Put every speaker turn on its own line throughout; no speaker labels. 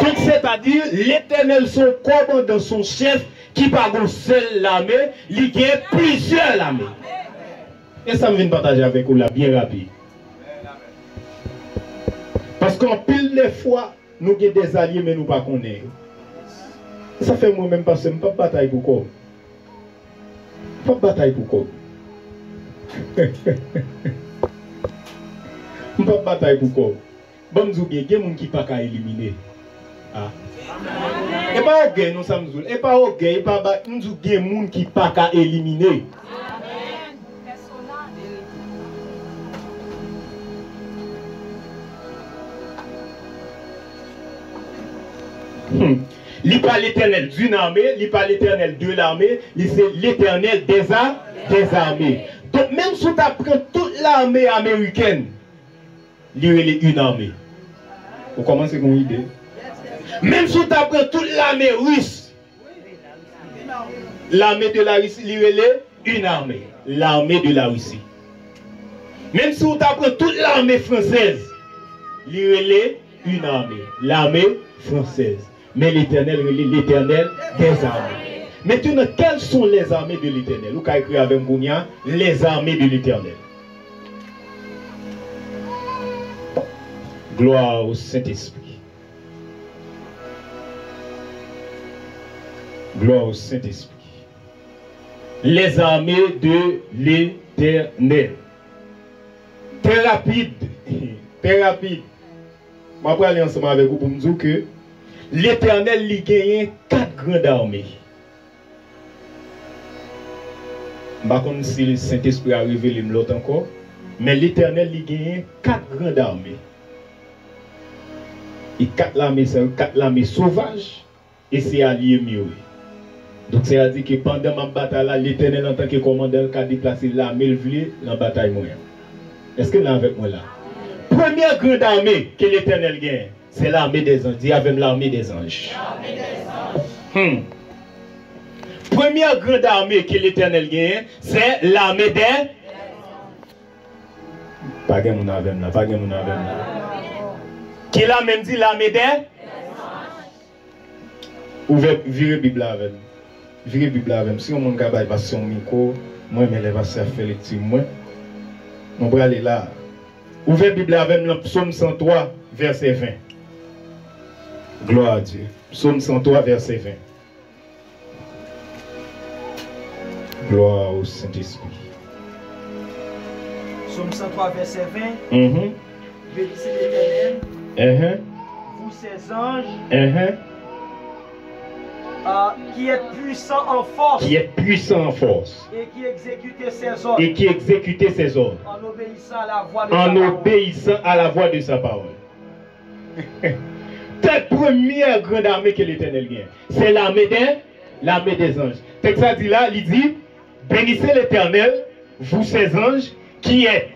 Donc c'est-à-dire, l'Éternel, son commandant, son chef, qui pas une seule l'armée, il y a plusieurs armées. Et ça me vient partager avec vous là, bien rapide. Parce qu'en pile de fois, nous avons des alliés, mais nous ne connaissons pas. Ça fait moi-même parce que je ne peux pas batailler pour quoi. Je ne peux pas batailler pour quoi. Je ne peux pas batailler pour quoi. Bon, nous avons des gens qui ne peuvent pas éliminer. Ah. Et pas au gay, nous sommes tous. Et pas au gay, nous avons des gens qui ne peuvent pas éliminer. Il pas l'Éternel d'une armée, il pas l'Éternel de l'armée, c'est l'Éternel des armées. Donc même si tu apprends toute l'armée américaine, il y a une armée. Vous commencez avec une idée? Même si tu apprends toute l'armée russe, l'armée de la Russie, il y a une armée. L'armée de la Russie. Même si tu apprends toute l'armée française, il y a une armée. L'armée française. Mais l'Éternel, l'Éternel des armées. Maintenant, quelles sont les armées de l'Éternel? Vous avez écrit avec Mounia, les armées de l'Éternel. Gloire au Saint-Esprit. Gloire au Saint-Esprit. Les armées de l'Éternel. Très rapide. Très rapide. Je vais aller ensemble avec vous pour me dire que l'Éternel lui gagne 4 grandes armées. Je ne sais pas si le Saint-Esprit a révélé l'autre encore, mais l'Éternel lui gagne 4 grandes armées. Et 4 armées, c'est 4 armées sauvages et c'est allié mieux. Donc c'est-à-dire que pendant ma bataille, l'Éternel en tant que commandant a déplacé l'armée dans la bataille moyenne. Est-ce que là avec moi là? Première grande armée que l'Éternel gagne, c'est l'armée des anges. Dis avec l'armée des anges. Première grande armée que l'Éternel gagne, c'est l'armée des anges. Pas de mon avec là, pas de mon avec là. Qui l'a même dit l'armée des anges? Ouvrez, virez Bible avec. Virez Bible avec. Si on m'a gagné parce que son micro, moi je me lève à faire lecture moi. On va aller là. Ouvrez Bible avec le psaume 103 verset 20. Gloire à Dieu. Psaume 103, verset 20. Gloire au Saint-Esprit.
Psaume 103, verset 20. Bénissez l'Éternel, vous ses anges, qui êtes puissants en force.
Qui est puissant en force.
Et qui exécutez ses ordres.
Et qui exécutez ses ordres.
En obéissant à la voix de sa
En
parole.
obéissant à la voix de sa parole. La première grande armée que l'Éternel gagne, c'est l'armée des anges. Texte ça dit là, il dit, bénissez l'Éternel, vous ses anges, qui êtes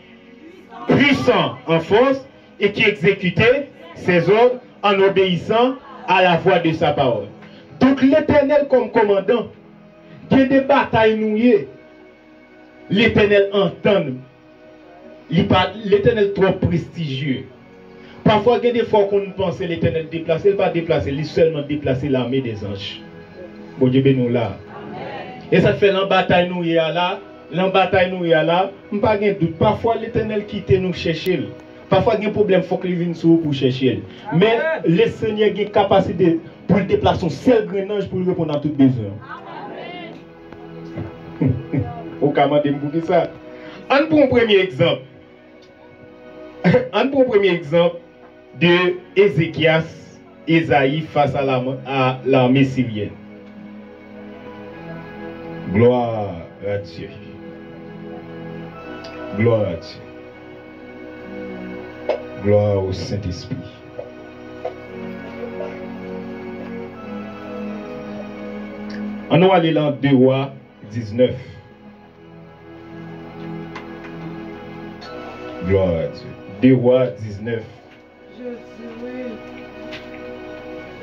puissants en force et qui exécutez ses ordres en obéissant à la voix de sa parole. Donc l'Éternel comme commandant, il y a des batailles nouées. L'Éternel entend. L'Éternel trop prestigieux. Parfois, il y a des fois qu'on pense que l'Éternel déplace, il ne pas déplacer, il seulement déplacer l'armée des anges. Bon Dieu béni nous là. Et ça fait l'embataille nous là, l'embataille nous là, je n'ai pas de doute. Parfois, l'Éternel quitte nous chercher. Parfois, il y a un problème, il faut qu'il vienne sur vous pour chercher. Mais le Seigneur a une capacité pour déplacer un seul grand ange pour répondre à tout besoin. Au cas où ça. On prend un premier exemple. On prend un premier exemple de Ézéchias, Ésaïe face à l'armée syrienne. Gloire à Dieu. Gloire à Dieu. Gloire au Saint-Esprit. On va aller dans 2 Rois 19. Gloire à Dieu. 2 Rois 19.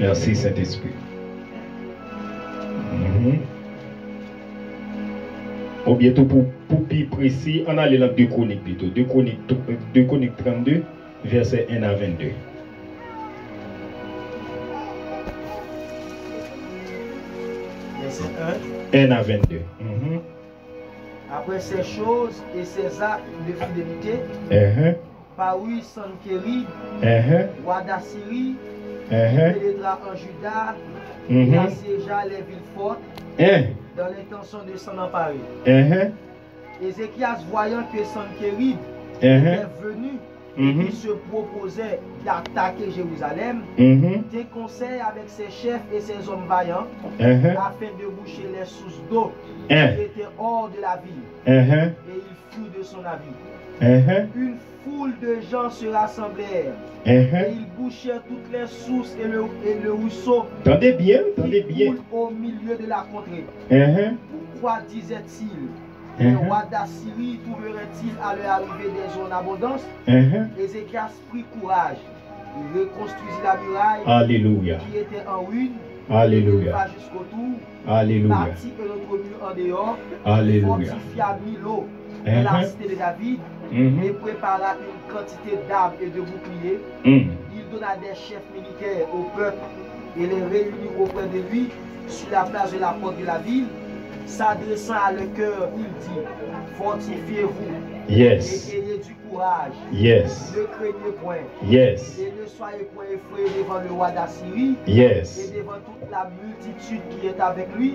Merci Saint-Esprit. Ou bientôt pour plus précis, on a les 2 Chroniques plutôt. 2 Chroniques 32, versets 1 à 22.
verset
1 à 22.
Après ces choses et ces actes de fidélité, parut Sankérib, roi d'Assyrie, pénétra en Juda et assiégea les villes fortes dans l'intention de s'en emparer. Ézéchias, voyant que Sankérib était venu et se proposait d'attaquer Jérusalem, des conseils avec ses chefs et ses hommes vaillants afin de boucher les sources d'eau qui étaient hors de la ville. Et il fut de son avis. Une foule de gens se rassemblèrent et ils bouchèrent toutes les sources et le ruisseau
Tendez bien,
au milieu de la contrée. Pourquoi disait-il? Les rois d'Assyrie trouverait-il à leur arrivée des eaux en abondance? Ézéchias prit courage. Il reconstruisit la muraille
Alléluia.
qui était en ruine.
Alléluia.
Il va jusqu'au tour.
Alléluia.
Bâtit un autre mur en dehors.
Alléluia.
Fortifia Milo et la cité de David. Et prépara une quantité d'armes et de boucliers. Il donna des chefs militaires au peuple et les réunit auprès de lui sur la place de la porte de la ville. S'adressant à leur cœur, il dit: fortifiez-vous et ayez du courage. Ne craignez point. Et ne soyez point effrayés devant le roi d'Assyrie et devant toute la multitude qui est avec lui,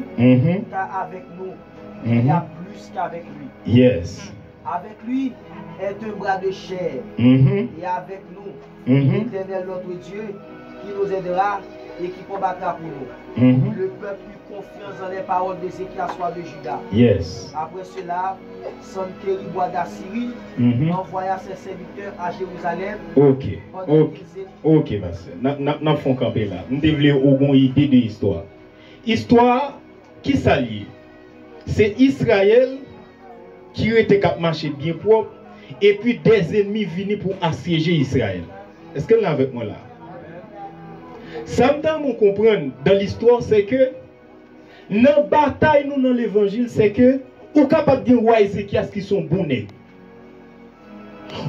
car avec nous, il y a plus qu'avec lui. Avec lui est un bras de chair, et avec nous, l'Éternel notre Dieu, qui nous aidera et qui combattra pour nous. Le peuple eut confiance dans les paroles d'Ézéchias, roi de Juda. Après cela, Sankérib, roi d'Assyrie, envoya ses serviteurs à Jérusalem.
Ok, ma soeur. Nous faisons camper là. Nous devons une idée de l'histoire. Histoire qui s'allie. C'est Israël qui était cap marché bien propre et puis des ennemis venus pour assiéger Israël. Est-ce que vous êtes avec moi là? Ça me donne comprendre dans l'histoire, c'est que dans la bataille, nous dans l'évangile, c'est que ou capable de dire roi Ézéchias qui sont bons nègres.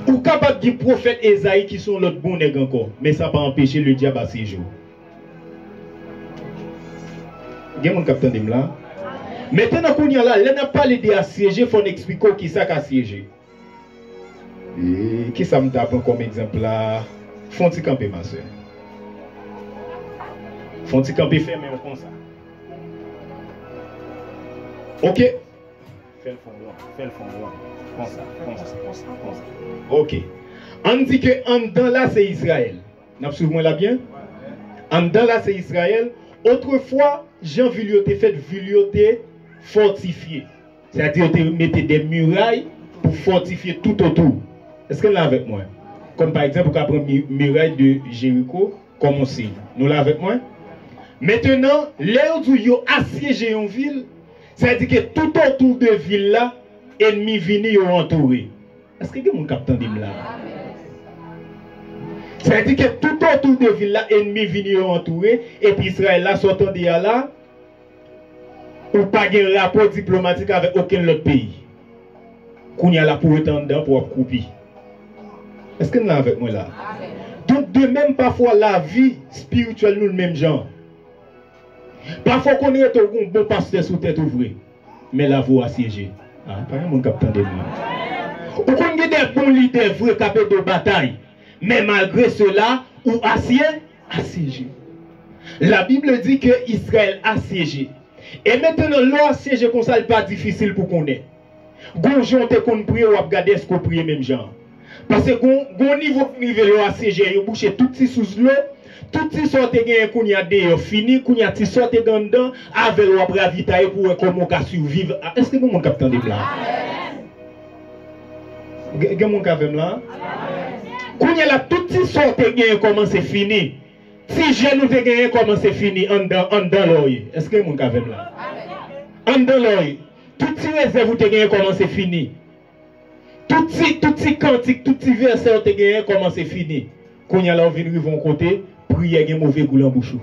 Ou capable de dire prophète Esaïe qui sont l'autre bons nègres encore. Mais ça n'a pas empêché le diable à séjour. Il y a mon capitaine là. Maintenant qu'on y a là, il n'a pas parlé d'assiéger, il faut expliquer qui ça qu'a assiégé. Et qui ça me tape comme exemple là? Font-ils camper ma soeur? Font-ils camper fermé comme ça? Ok. Fais le fond droit. Comme ça. Ok. On dit que en dedans là c'est Israël. N'a souvent là bien? En dedans là c'est Israël. Autrefois, Jean Villioté fait Villioté fortifié. C'est-à-dire que mettez des murailles pour fortifier tout autour. Est-ce que là avec moi? Comme par exemple, quand on prend muraille de Jéricho, comme on sait. Nous là avec moi? Maintenant, l'air où ils ont assiégé une ville, c'est-à-dire que tout autour de la ville là, ennemis viennent y entourer. Est-ce que vous avez capté là? C'est-à-dire que tout autour de la ville là, ennemis viennent y entourer, et puis Israël là, sortant de là, ou pas de rapport diplomatique avec aucun autre pays. Qu'on y a là pour étendre pour couper. Est-ce que vous êtes avec moi là? Donc de même parfois la vie spirituelle nous le même genre. Parfois qu'on est un bon pasteur sous tête ouvrée, mais la voix assiégée. Ah, pas un monde captant de moi. Ou qu'on est des bons leaders vrais capables de bataille, mais malgré cela, ou assiégé. La Bible dit que Israël assiégé. Et maintenant, l'eau assiégé comme ça, n'est pas difficile pour qu'on ait. Gonjon te qu'on prie ou regarder ce qu'on prie même genre. Parce que gon niveau l'eau assiégé, il bouche tout petit sous l'eau. Tout ce qui sort de qu'on y a des fini, qu'on y a des sortes dedans, avec le ravitailler pour comment survivre. Est-ce que vous avez capté des plans? Vous avez capté là? Qu'on y a là, tout ce qui sort de comment c'est fini. Si je nous ai gagné comment c'est fini, en dans l'oeil. Est-ce que vous avez capté là? En dans l'oeil. Tout ce qui réserve vous gagné comment c'est fini. Tout ce cantique, tout ce verset vous gagné comment c'est fini. Qu'on y a là, on vient de côté. Prière gen mauvais goût en bouche.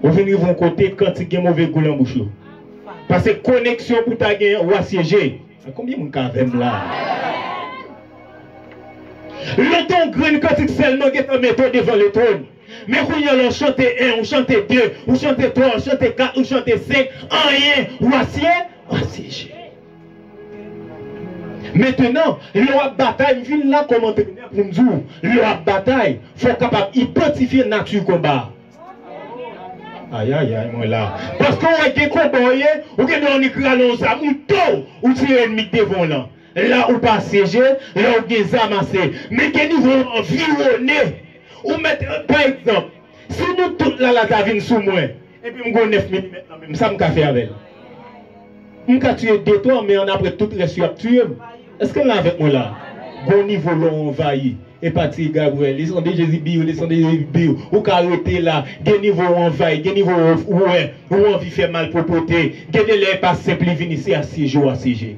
On vient de mon côté quand il y a mauvais goût en bouche. Parce que connexion pour ta gain ou assiéger. Combien mon cas là? Le ton grain quand il seulement get un méthode devant le trône. Mais quand on chante 1, on chante 2, on chante 3, on chante 4, on chante 5, rien, ou assiégé. Maintenant, le bataille, il vient là comme entraîneur pour nous dire, le bataille, il faut capable d'identifier la nature combat. Aïe, aïe, aïe, moi là. Parce qu'on a des combats, ou que nous on écrit ça, ou tôt, ou tire ennemi devant là. Là, ou pas siégé, là, ou des amassés. Mais que nous voulons environner, ou mettre, par exemple, si nous tous là, la tavine sous moi, et puis nous avons 9 mm, même ça, je faire avec. Je vais tuer 2 toits, mais on après tout les sur tuer. Est-ce que là avec moi là, bon niveau l'on envahi, et parti Gabriel, ils sont des Jésus bio, ils sont des bio, ou carrété là, des niveaux envahi, des niveaux où on vit faire mal propreté, des les pas simple venir ici à 6 jours à CG.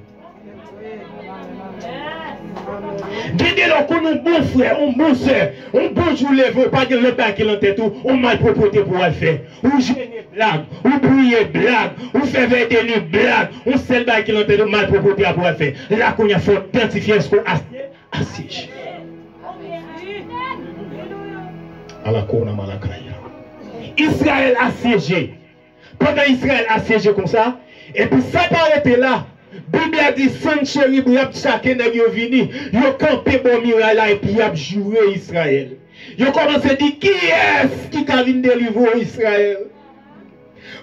Gardez là qu'on un bon frère, un bon soeur, un bon jour levé, pas de le bac qui l'en tête ou mal propreté pour le faire. Ou gêner blague, ou prier blague, ou faire des nuits blague, ou seul bac qui l'en tête ou mal propreté pour le faire. Là qu'on a fait identifier ce qu'on a assiégé. À la cour de Malakaya. Israël assiégé. Pendant Israël assiégé comme ça, et puis ça paraît là. Bible a dit, sans chéri, il y a chacun de vini, il a campé bon miracle là et puis il a joué Israël. Il a commencé à dire, qui est-ce qui a venu délivrer Israël?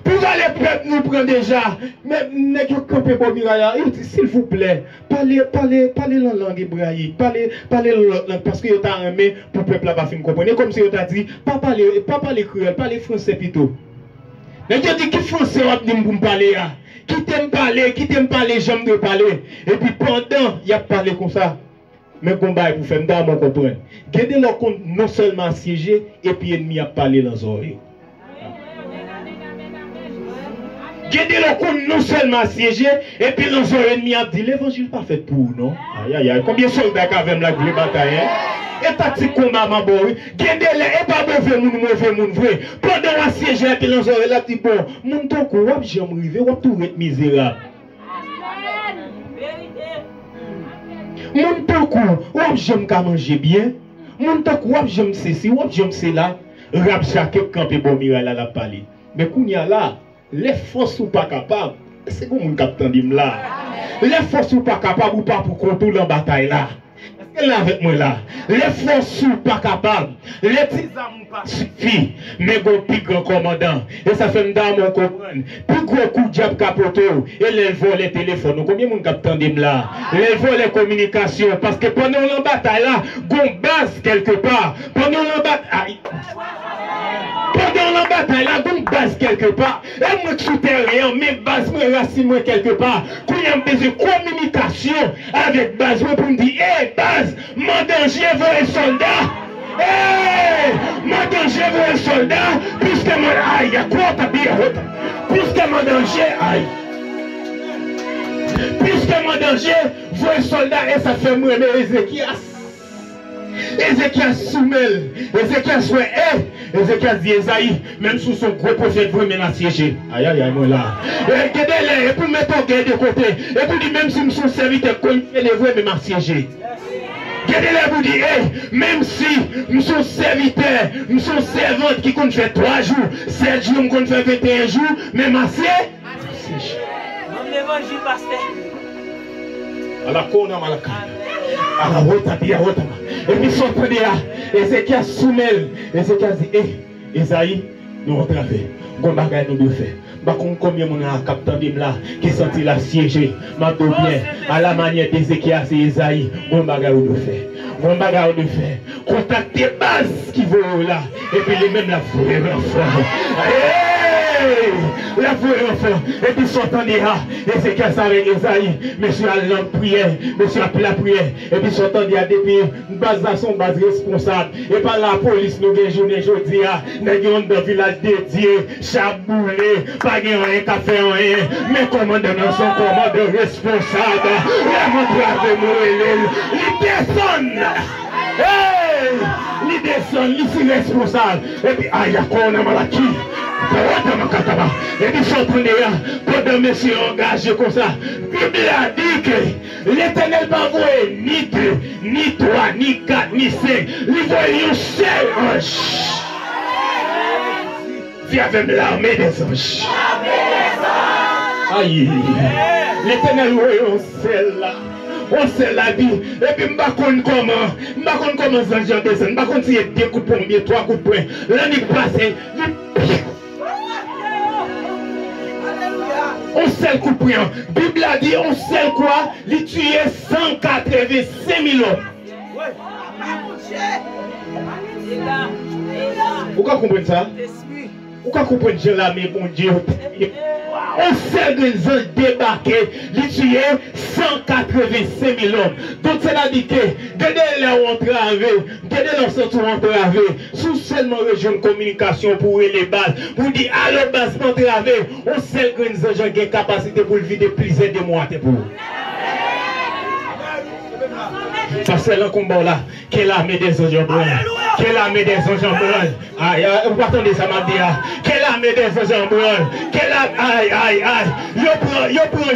Pour aller peuple nous prendre déjà, mais il a campé bon miracle là, il dit, s'il vous plaît, parlez la langue hébraïque, parlez la langue, parce que il t'a aimé pour le peuple là pas comprendre. Comme si il t'a dit, pas parler créole, parler français plutôt. Mais il a dit, qui français va venir pour me parler là? Qui t'aime parler, j'aime de parler. Et puis pendant, il a parlé comme ça. Mais combat pour faire m'dame on comprendre. Gardez leur compte non seulement assiégé, et puis ennemi a parlé dans les oreilles. Gardez leur compte non seulement assiégé, et puis dans les oreilles ennemi a dit l'évangile pas fait pour vous, non? Aïe aïe aïe. Combien de soldats avaient la bataille? Et tactique combat ma boy. Gardez-les et pas mauvais moun vrai. Pendant assiégé, et puis dans les oreilles là dit bon, moun ton ko wap j'aime river, wap tout être misérable. Moun ton ko wap j'aime ka manger bien. Moun ton ko wap j'aime ceci, wap j'aime cela. Rap chaque campé bon miracle là la parler. Mais kounya là, les forces sont pas capables. C'est comme moun capitaine dim là. Les forces sont pas capables ou pas pour contrôler la bataille là. Est-ce que là avec moi là? Les forces sont pas capables. Les petits amours pas suffit. Mais go plus grand commandant. Et ça fait m'dame on comprendre. Plus gros coup de diable capoto. Et les volent les téléphones. Combien de monde capitaine dim là? Les volent les communications. Parce que pendant la bataille là, gon base quelque part. Pendant la bataille. Pendant la bataille, la bonne base quelque part. Et moi, tout est rien, mais base, moi, racine, moi, quelque part. Quand il y a besoin de communication avec base, moi, pour me dire, hé, base, mon danger veut un soldat. Hé, mon danger veut un soldat. Puisque mon aïe, il y a quoi, t'as bien, puisque mon danger, aïe. Puisque mon danger veut un soldat, et ça fait moi, mais Ézéchias. Ézéchias soumel, Ézéchias souhait, Ézéchias dit Esaïe, même sous son gros prophète, vous m'en assiégé. Aïe aïe aïe, moi là. Regardez-les, et pour mettre au gars de côté, et pour dire même si nous sommes serviteurs, quand il fait les vrais, mais m'assiégé. Regardez-les, vous dites, même si nous sommes serviteurs, nous sommes servantes qui comptent faire 3 jours, 7 jours, nous comptent faire 21 jours, mais m'assiégé.
Même l'évangile, pasteur.
À la corne, à la carte. À la rota, et puis son train de là, Ézéchias soumel, Ézéchias dit, Esaïe, nous retrouvons, qu'on bagaille nous de faire. Par contre, combien mon a capté là, qui senti la siégé, m'a bien, à la manière d'Ézéchias et Esaïe, qu'on bagaille nous de faire. Qu'on bagaille nous de faire. Contactez base qui vont là, et puis les mêmes la fourrée enfant. La fourrée enfant, et puis sortant de là, Ézéchias avec Esaïe, monsieur a l'homme prière, monsieur a pris la prière, et puis sortant de là, depuis une base à son base responsable, et par la police, nous avons journée aujourd'hui, nous avons dans le village dédié, chaboulé, pas de rien, café, rien, mais commandant son commandant responsable, la montre avec moi, il descend. Il descend, il est responsable, et puis, aïe, on a malaki. Et puis sont prenés là, pendant monsieur engagé comme ça. Bible a dit que l'Éternel va vouer ni 2, ni 3, ni 4, ni 5. Il voit un seul ange. Dis avec l'armée des anges. Aïe. L'Éternel, on sait là. On sait la vie. Et puis, je ne sais pas comment les anges descendent. Je ne sais pas si il y a 2 coups de poing, 3 coups de poing. L'année passée, on sait le coup de poing. La Bible a dit, on sait quoi? Il tuait 185 000 hommes. Vous comprenez ça? Vous comprenez que l'armée, mon Dieu? On sait que les anges débarqués, ils tuaient 185 000 hommes. Donc c'est la dit que, regardez là où on travaille, regardez là où on travaille, sous seulement région de communication pour les bases, pour dire à la base pour travailler, on sait que les anges ont une capacité pour le vider plusieurs de mois pour. Parce que là, combat là, quelle armée des anges en brûle. Quelle armée des anges en brûle. Aïe, vous attendez ça, m'a dit. Quelle armée des anges en brûle. Aïe. Yo prend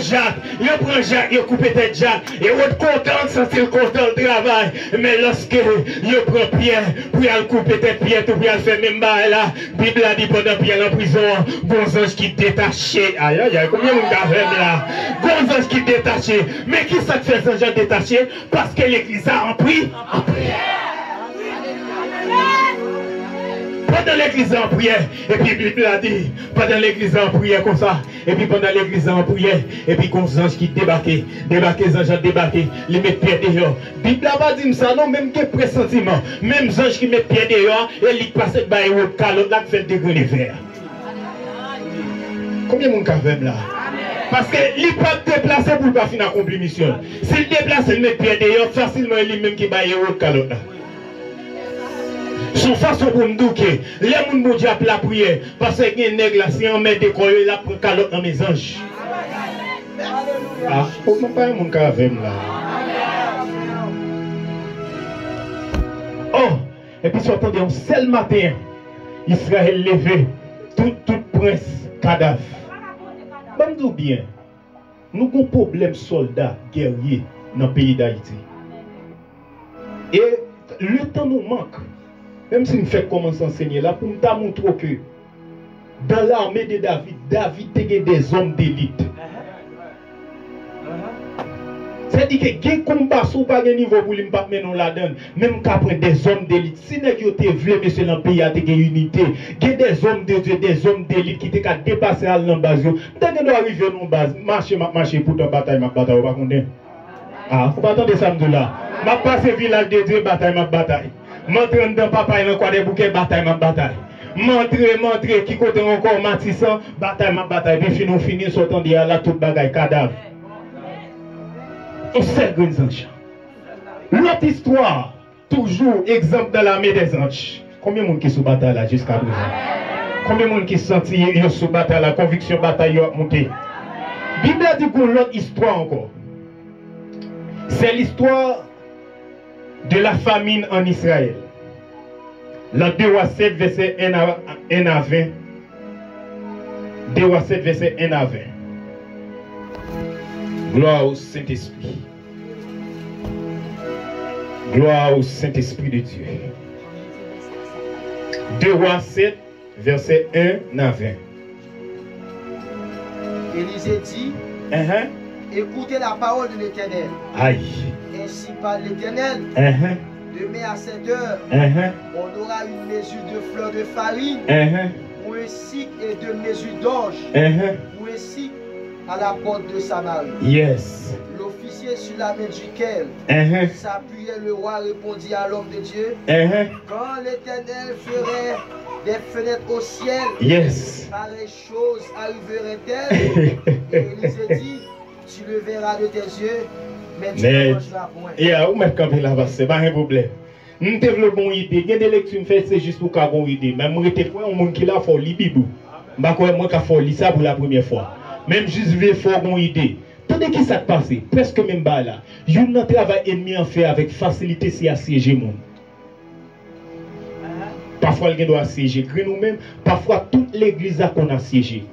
Jacques, yo coupe tête Jacques. Et vous êtes content, sentir content le travail. Mais lorsque yo prend Pierre, pour aller couper tête Pierre, pour aller faire même bail là, Bible a dit pendant Pierre en prison, bons anges qui détachés. Aïe, combien de monde là? Bons anges qui détachés. Mais qui ça fait ces anges détachés? Parce que l'église a en prière. Pendant l'église en prière, et puis Bible a dit, pendant l'église en prière comme ça, et puis pendant l'église en prière, et puis comme les anges qui débarquaient, les anges débarquaient, les mettent pieds dehors. Bible n'a pas dit ça, non, même que pressentiment, même les anges qui mettent pieds dehors, et ils passent par le calotte là qui fait des grenades verts. Combien de monde quand là? Parce que il ne peut pas déplacer pour ne pas finir accomplir mission. S'il déplace, il met pied dehors, facilement lui-même qui va y avoir le calotte là. Son façon pour me dire que les gens qui ont la prière, parce que les nègres là, si on met des coins, ils prennent calotte dans mes anges. Ah, comment pas un monde qui a là? Oh, et puis si on attendait un seul matin, Israël levé, tout prince cadavre. Je me dis bien, nous avons un problème soldats, guerriers dans le pays d'Haïti. Et le temps nous manque. Même si nous faisons commencer à enseigner là, pour nous montrer que dans l'armée de David était des hommes d'élite. C'est-à-dire que les combats sont pas de niveau pour ne pas mener là-dedans. Même qu'après des hommes d'élite. Si nous avons voulu, monsieur, dans le pays, il y a une unité. Il y a des hommes de Dieu, des hommes d'élite qui ont dépassé à la base. Nous devons arriver à la base. Marcher pour ta bataille, ma bataille. Vous ne ah, vous attendez ça, là. Je passe au village de Dieu, bataille, ma bataille. Montre dans papa, il y a quoi des bouquets, bataille, ma bataille. Montre, qui côté encore matissant, bataille, ma bataille. Puis fini, sortant de là, toute bagaille, cadavre. On sait que les anges. L'autre histoire, toujours exemple de l'armée des anges. Combien de monde qui sont bataille là jusqu'à présent? Combien de monde qui sont sous bataille la conviction bataille a monté? Bible a dit qu'on l'autre histoire encore. C'est l'histoire de la famine en Israël. La 2 Rois 7, verset 1 à 20. 2 Rois 7, verset 1 à 20. Gloire au Saint-Esprit. Gloire au Saint-Esprit de Dieu. 2 Rois 7, verset 1 à 20.
Élisée dit, écoutez la parole de l'Éternel.
Aïe.
Ainsi parle l'Éternel. Demain à 7 heures, on aura une mesure de fleurs de farine, ou un cycle et 2 mesures d'orge, ou un cycle à la porte de Samarie.
Yes.
L'officier sur la main duquel s'appuyait le roi répondit à l'homme de Dieu, quand l'Éternel ferait des fenêtres au ciel, pareille chose arriverait-elle? Et Élisée dit, tu le verras de tes yeux, mais tu ne mangeras point.
Et à où mettre camper là-bas, c'est pas un problème. Nous développons une idée. Il y a des lectures que c'est juste pour avoir une idée. Mais moi, je suis un monde qui l'a fait lire Bible. Je vais lire ça pour la première fois. Même juste veux faire une idée. Tandis qui ça passe, presque même bas là. Il y a un travail ennemi en fait avec facilité si assiéger le monde. Parfois, il doit assiéger nous-mêmes. Parfois, toute l'église a qu'on assiégé.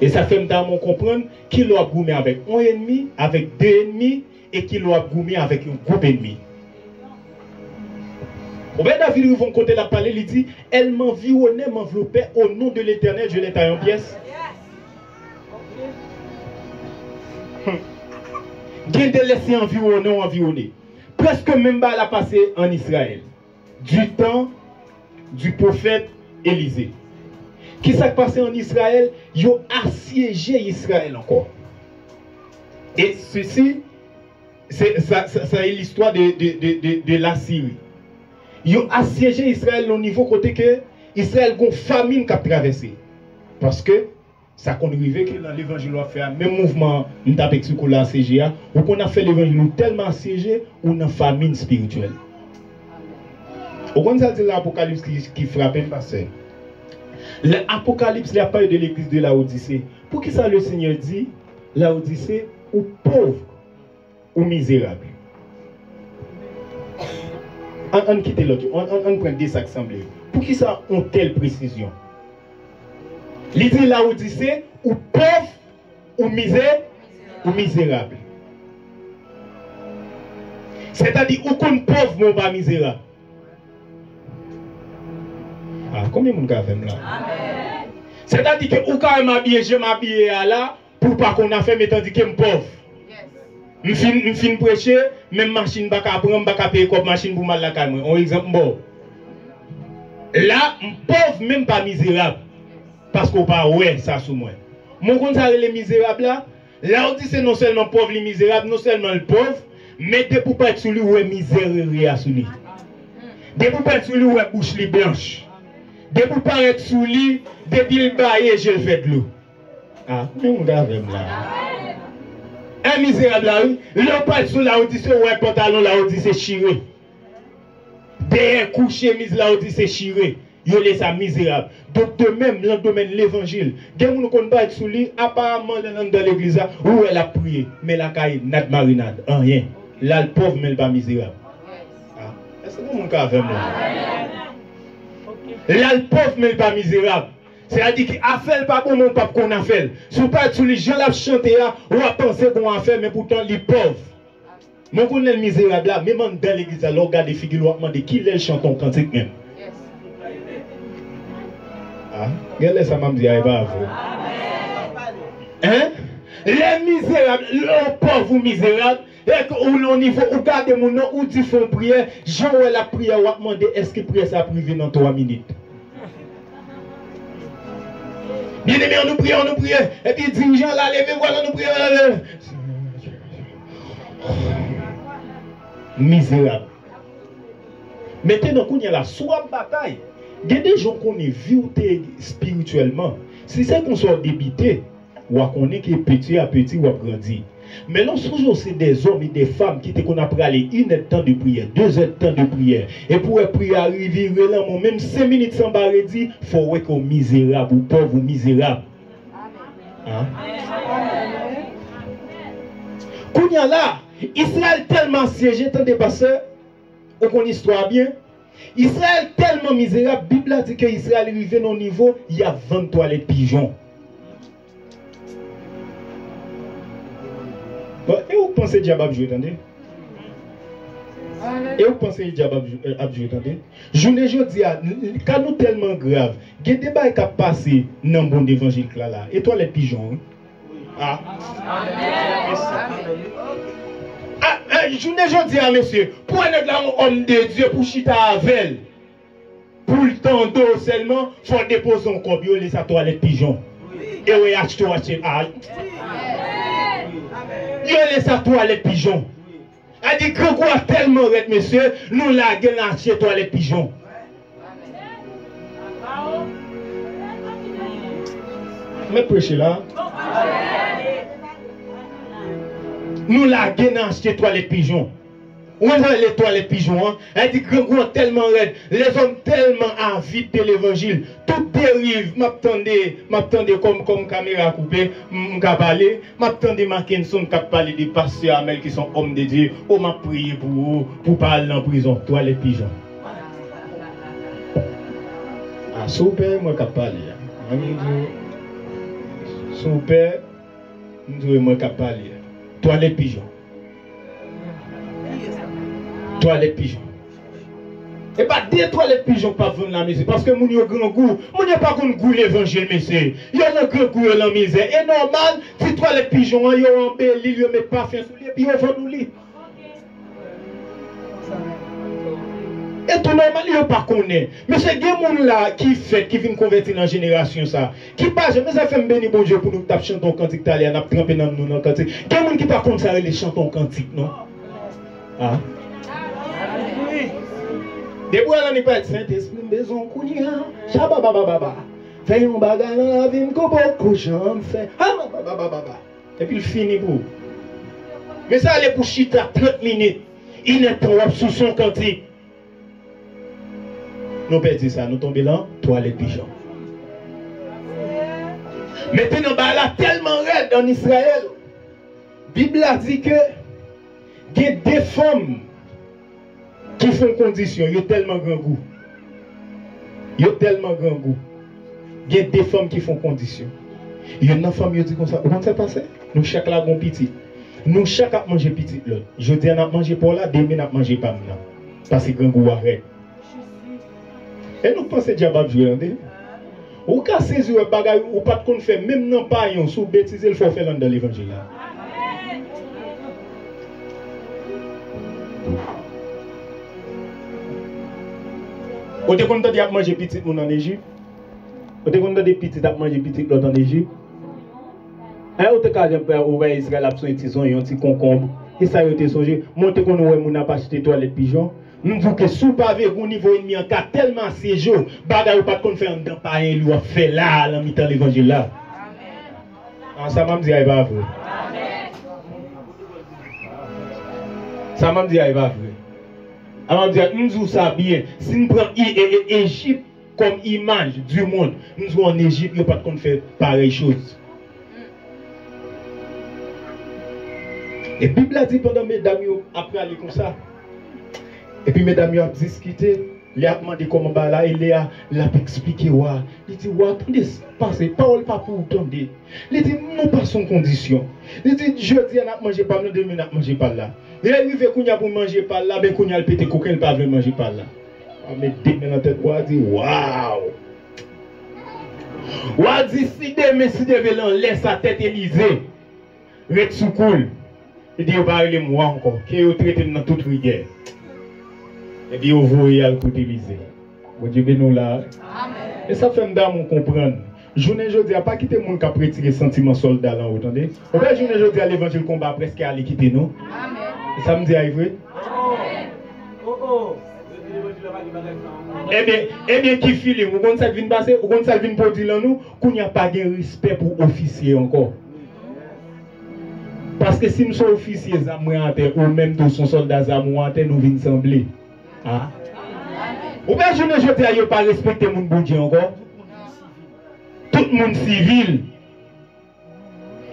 Et ça fait me comprendre qu'il doit goumer avec un ennemi, avec 2 ennemis, et qu'il doit goumer avec un groupe ennemi. Robert David ils vont côté la parler, il dit, elle m'environnait, m'enveloppait, au nom de l'Éternel, je l'ai taillé en pièces. Qu'il te laissé environner. Presque même pas la passé en Israël. Du temps du prophète Élisée. Qui s'est passé en Israël? Ils ont assiégé Israël encore. Et ceci, ça est l'histoire de la Syrie. Ils ont assiégé Israël au niveau côté que Israël a une famine qui a traversé. Parce que ça qu'on arrive que dans l'évangile on fait un même mouvement nous tape sur la CGA ou qu'on a fait l'évangile tellement assiégé ou une famine spirituelle. Au contraire, ça dit l'Apocalypse qui frappe un passé. L'Apocalypse n'a pas eu de l'église de Laodicée. Pour qui ça le Seigneur dit Laodicée ou pauvre ou misérable. On quitte l'autre, on prend des assemblées. Pour qui ça ont telle précision? Il dit Laodicée ou pauvre ou misérable. C'est-à-dire ou qu'on pauvre mais pas misérable. Ah, combien de monde a fait là? C'est-à-dire que ou quand je m'habille là pour pas qu'on a fait mais tandis que je suis pauvre. Je fin prêcher, même machine pas qu'à prendre, pas qu'à payer comme machine pour mal la calme. Un exemple bon. Là, pauvre même pas misérable. Parce qu'on pas ouais ça sous moi. Mon compte ça les misérables là, là on dit c'est non seulement pauvre les misérables, non seulement le pauvre, mais de pour pas être sur lui ouais misère à sous lui. De pour pas être sur lui ouais bouche les blanche. De pour pas être sur lui depuis le bailler je le fais de l'eau. Ah, on gars même là. Un misérable là, le pas sur la Odyssée ouais pantalon la Odyssée chiré. Derrière coucher mise la Odyssée chiré. Il laisse ça misérable. Donc de même dans le domaine de l'évangile, des gens qui ne pas être sous lui, apparemment dans l'église où elle a prié, mais la caille n'a marinade, rien. Là le pauvre mais pas misérable. Ah, est-ce que mon cas avec moi? Là le pauvre mais pas misérable. C'est-à-dire qu'il a fait pas bon mon pape qu'on a fait. Si vous pas sur les gens là chanter ou à penser qu'on a fait mais pourtant les pauvres. Mon qu'on est misérable là, même dans l'église là, regarde les figures ou demander qui les chante en cantique même. Ah, regardez ça m'a dit pas vrai. Hein? Les misérables, les pauvres misérables, et au niveau où garde mon nom où dit font prière, Jean ou la prière ou demander est-ce que prière ça privé dans 3 minutes. Bien aimé, on nous prie, et puis dirigeant là, levez voilà nous prions. Misérable. Maintenant qu'on y a la soit bataille. Il y a des gens qu'on est vus spirituellement. Si c'est qu'on soit débité, ou qu'on est qui petit à petit ou à grandir. Mais non, toujours c'est des hommes et des femmes qui qu'on a aller 1 heure de temps de prière, 2 heures de temps de prière. Et pour prier arriver là, même 5 minutes sans barrer dit, il faut qu'on misérable ou pauvre ou misérable. Hein? Qu'on y a là, Israël tellement siégé, tant de passeurs, ou qu'on histoire bien. Israël tellement misérable, la Bible a dit que Israël est arrivé au niveau, il y a 20 toilettes pigeons. Bon, et vous pensez que diable a joué, attendez? Et vous pensez que diable a joué, attendez? Je ne dis pas, quand nous tellement grave, il y a des débats qui passent dans le bon évangile là, et toilettes pigeons. Ah. Je ne dis pas, monsieur, pour un homme de Dieu, pour chita avec, pour le temps d'eau seulement, il faut déposer un corps, il laisse sa toilette pigeon. Et oui, acheter. Il laisse sa toilette pigeon. Elle dit que quoi tellement red, monsieur, nous la gueule acheter toilette pigeon. Mais prêchez là. Nous la gueule acheter toilette pigeon. Où est les toilettes pigeons? Hein? Elle dit que gros tellement raide, les hommes tellement avides de l'évangile, tout dérive. M'attendais comme caméra coupée, m'attendais m'attendais Mackinson qui parler des pasteurs Amel qui sont hommes de Dieu. On m'a prié pour parler en prison. Toilettes pigeons. Ah, super, moi qui parle. Super, moi qui parle. Toilettes pigeons. Toilettes pigeons. Et pas des toilettes pigeons pas vendre la misère. Parce que mon yo grand goût. Mon yo pas qu'on goût l'évangile, monsieur. Yo un grand goût la misère. Et normal, si toilettes pigeons, yo embelli, yo met pas fin sous lui, puis yo vend lui. Et tout normal, yo pas connaît. Mais c'est des gens là qui fait, qui viennent convertir dans la génération ça. Qui passe, mais ça fait me bénir bon Dieu pour nous taper chanter un cantique t'aller, on a trempé dans nous dans cantique. Des gens qui pas contre ça les chantons cantique, non? Ah. Depuis on n'est pas de Saint-Esprit, maison kounia, chababababa. Fais un bagarre dans la vie, qu'on beaucoup j'en fais. Ah, babababa. Et puis il finit pour. Mais ça allait pour chita 30 minutes. Il n'est pas sous son cantique. Nous perdons ça, nous tombons là, toilette pigeon. Maintenant, là tellement raide en Israël. La Bible a dit que il y a des femmes qui font condition, ils ont tellement grand goût. Ils ont tellement grand goût. Il y a des femmes qui font condition. Il y a une femme qui dit comme ça, comment ça passe? Nous chaque là avons petit. Nous chaque a mangé petit l'autre. Je dis on a mangé pour là, demain on a mangé pas maintenant. Parce que grand goût arrête. Et nous pensons déjà pas jouer. Ou qu'à saisir un bagage ou pas de faire même non pas yon sous bêtise il faut faire dans l'évangile. Vous êtes content de manger petit moun en Égypte? Vous êtes content de petit à manger petit l'autre en Égypte? Vous êtes content de voir Israël a son tison et un petit concombre. Et ça a été songé. Montez qu'on a moun a pas acheté toilette pigeon. Nous disons que sous pavé au niveau ennemi en cas tellement séjour, bagay ou pas qu'on fait un dans pas un lui fait là dans mi-temps l'évangile là. Amen. Ça m'a dit il va vrai. Amen. Ça m'a dit il va vrai. Alors dire nous disons ça bien. Si nous prenons Égypte comme image du monde, nous disons en Égypte, il n'y a pas qu'on fait pareille chose. Et la Bible a dit pendant mesdames après aller comme ça. Et puis mesdames, ils ont discuté, ils ont demandé comment bah là, il a expliqué, il dit, attendez, passez, parole pas pour entendre. Il dit, nous passons condition. Il dit, je dis, on a mangé pas, nous demain, on a mangé pas là. Il est arrivé qu'on a pour manger pas là, mais qu'on a le pété coquin, il pas veut manger pas là. Mais demain dans la tête, on dit, waouh! On dit, si demain, si demain, laisse sa tête Élysée, reste sous cool. Il dit, on va aller moi encore, qui est traité dans toute rigueur. Et puis, vous voyez à le côté Élysée. Bon Dieu, nous là. Et ça fait me comprendre. Journée aujourd'hui, pas quitter le monde qui a retiré sentiment soldat là, vous entendez? Au fait, journée aujourd'hui, l'évangile combat presque à aller quitter nous. Et ça me dit, vrai? Eh bien, qui file, vous comprenez ça qui vient passer, vous comprenez ça qui vient pour dire nous, qu'on n'y a pas de respect pour officier encore. Parce que si nous sommes officiers ou même tous sont soldats amouantés, nous venons sembler. Ah. Ou bien je ne veux pas respecter mon budget encore. Tout le monde civil.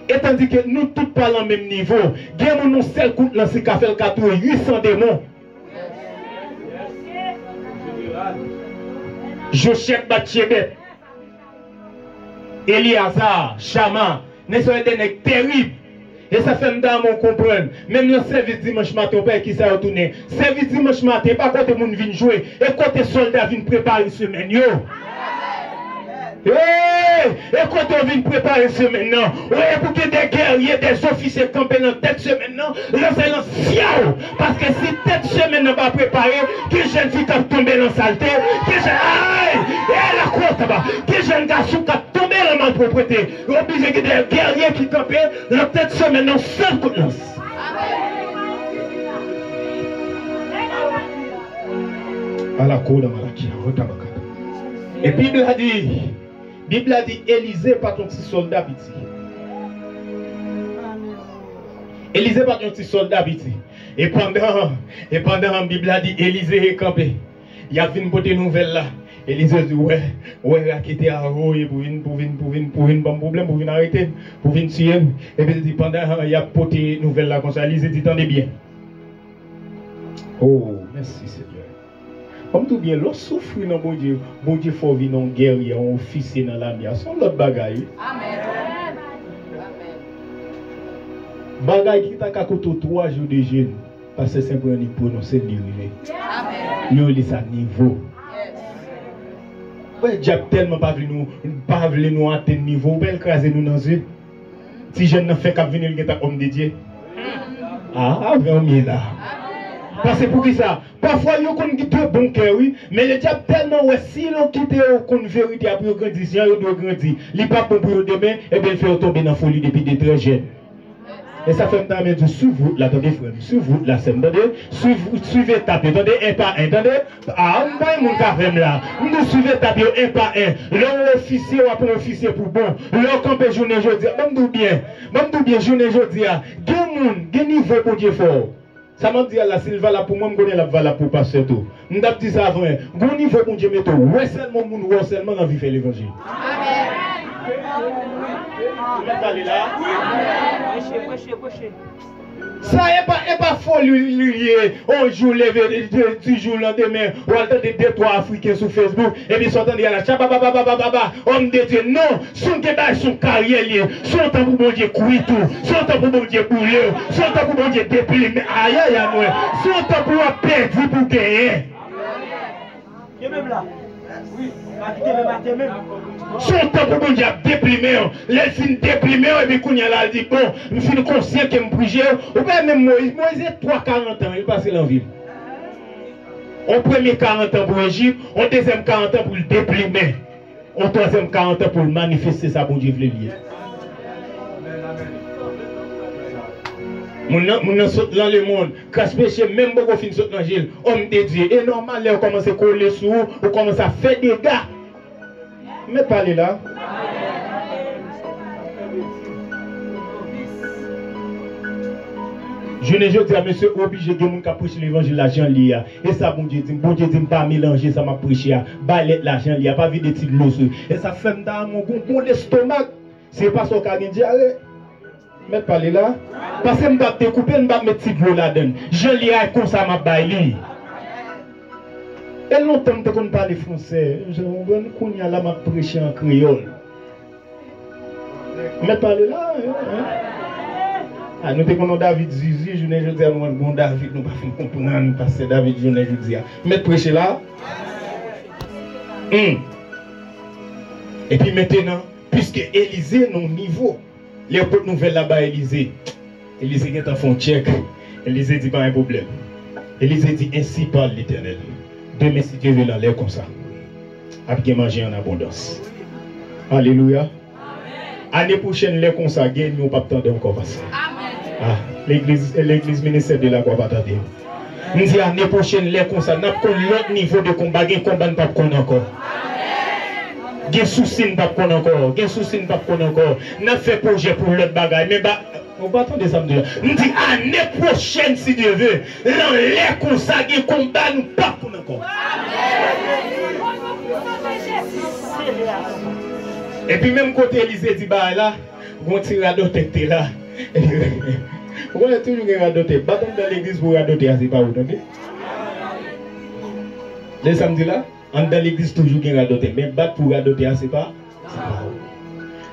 Et tandis que nous tous pas au même niveau. Bien nous seul compte dans ce café le 800 démons. Jochek Batchebet. Eliazar, Chama, ne sont des nègres terribles. Et ça fait m'dame on comprendre. Même le service dimanche matin, on peut qui ça retourner. Service dimanche matin, pas quand monde vient jouer. Et quand les soldats viennent préparer une semaine. Yo. Et quand on vient préparer une semaine, non. Ouais, pour que des guerriers, des officiers campés dans cette semaine, non. Là, c'est un fiao. Parce que si cette semaine n'est pas préparée, que jeune fille qui tombe dans la saleté, que jeune. Aïe! Et la côte là-bas. Que jeune garçon qui tombe dans la malpropreté. Obligé que des guerriers qui campent dans cette semaine, non, seul coup de lance. À la cour de Malachi, et puis Bible a dit, Élisée pas ton petit soldat petit. Élisée pas ton petit soldat petit. Et pendant la Bible a dit, Élisée est campé. Il y a une bonne nouvelle là. Élisée dit, ouais, a quitté à Roy pour venir, pas de problème, pour venir arrêter, pour venir tuer. Et puis il dit, pendant il y a une nouvelle là comme ça, Élisée dit, tendez bien. Oh, merci Seigneur. Comme tout bien, l'on souffre dans bon Dieu faut venir en guerrier, en officier dans l'armée. C'est l'autre bagaille. Amen. Bagaille qui t'a coûté 3 jours de jeûne, parce que c'est simplement pour prononcer le livre. Amen. Yo li sa niveau. Ouais, diable tellement pas voulu nous atteindre niveau, ben écraser nous dans yeux. Si jeune n'a fait qu'à venir le homme de Dieu. Ah, vraiment là. Parce que pour qui ça? Parfois, il y a des bon cœur, oui, mais le diable tellement, ouais, si l'on quitte une vérité après grandir, si on doit grandir, il n'est pas bon pour demain, et bien il fait tomber dans la folie depuis des très jeunes. Et ça fait un temps de suivre là, attendez frère, suivre là, c'est attendez, suivez taper, attendez, un par un, attendez, ah, on va mon café là, nous suivez taper un par un, l'un officier ou après officier pour bon, l'un campé journée jeudi, même bien, journée jeudi, gen niveau pour Dieu fort. Ça m'a dit là, s'il va là pour moi, je connais la va là pour passer tout. Je me dis ça avant, bon niveau pour Dieu mettre, ouais seulement mon ouais seulement envie de faire l'évangile. Ça n'est pas folie lié. On joue levé du jour le lendemain. On entend des trois Africains sur Facebook. Et puis ils sont en train de dire on me dit non, son débat, son carrière lié. Son temps pour bon Dieu courir tout. Son temps pour bon Dieu bouler. Son temps pour bon Dieu déplier. Aïe aïe aïe. Son temps pour perdre pour gagner.
Il est même là. Oui.
Son temps pour bon Dieu déprimer, les films déprimés, et puis qu'on y a là, il dit bon, je suis conscient que je brige, ou bien même Moïse est 3-40 ans, il passe l'envie. Au premier 40 ans pour Égypte, au deuxième 40 ans pour le déprimer, au troisième 40 ans pour le manifester ça pour Dieu lier. Mon saute dans le monde, casse péché, même beaucoup fin saute dans Gilles, homme de Dieu, et normal, on commence à coller sous, on commence à faire des gars. Mais parlez là. Je ne dis à monsieur obligé de mon prêcher l'évangile l'argent lié. Et ça bon Dieu dit pas mélanger ça m'a prêché balette l'argent lié pas vide de l'eau. Et ça fait dans mon bon l'estomac. C'est pas ça qu'a dit allez. Mais parlez là. Parce que m'pa découper m'pa mettre de l'eau là-dedans. Jean lié comme ça m'a baili. Et longtemps qu'on parle français, je qu'on y a là m'a prêché en créole. Mais parlez là. Ah, nous avons David Zizi, je ne dis à nous, bon David, nous ne pouvons pas comprendre parce que David, je ne dis à. Mais prêchez là. Et puis maintenant, puisque Élisée, non niveau, les autres nouvelles là-bas, Élisée est en fond check. Élisée dit pas un problème. Élisée dit ainsi parle l'Éternel. Demain, si Dieu veut l'aller comme ça, après manger en abondance. Alléluia. Année prochaine, les comme ça, gagne, nous pas attendre encore passer. Ah, l'église ministère de la croix va attendre. Nous disons l'année prochaine, les comme ça, nous avons l'autre niveau de combat, gagne combat, nous ne pouvons pas encore. Gagne souci, nous ne pouvons pas encore. Gagne souci, nous ne pouvons pas encore. Nous avons fait projet pour l'autre bagaille, mais on va attendre ça. Nous disons l'année prochaine, si Dieu veut, dans les comme ça, gagne combat, nous ne pouvons pas encore. Et puis même côté Élisée dit bah là, on tire à d'autres têtes là. On a toujours un radoté. Bâton dans l'église pour radoter, c'est pas vous entendez? Les samedis là, on dans l'église toujours un radoté. Mais battre pour radoter, c'est pas vous.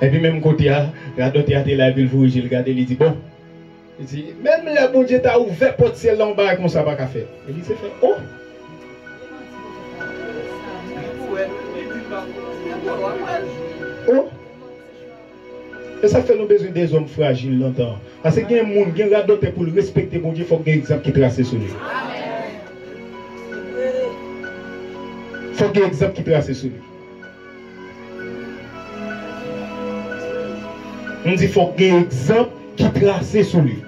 Et puis même côté radoter à la ville pour il regarde, il dit bon. Il dit même le bon Dieu t'a ouvert porte ciel là en bas comme ça pas qu'à faire. Il s'est fait oh. Oh. Et ça fait nous besoin des hommes fragiles longtemps. Parce qu'il y a un monde qui a d'autres pour le respecter, bon Dieu, il faut qu'il y ait un exemple qui trace sur lui. Il faut qu'il y ait un exemple qui trace sur lui. On dit qu'il faut qu'il y ait un exemple qui trace sur lui.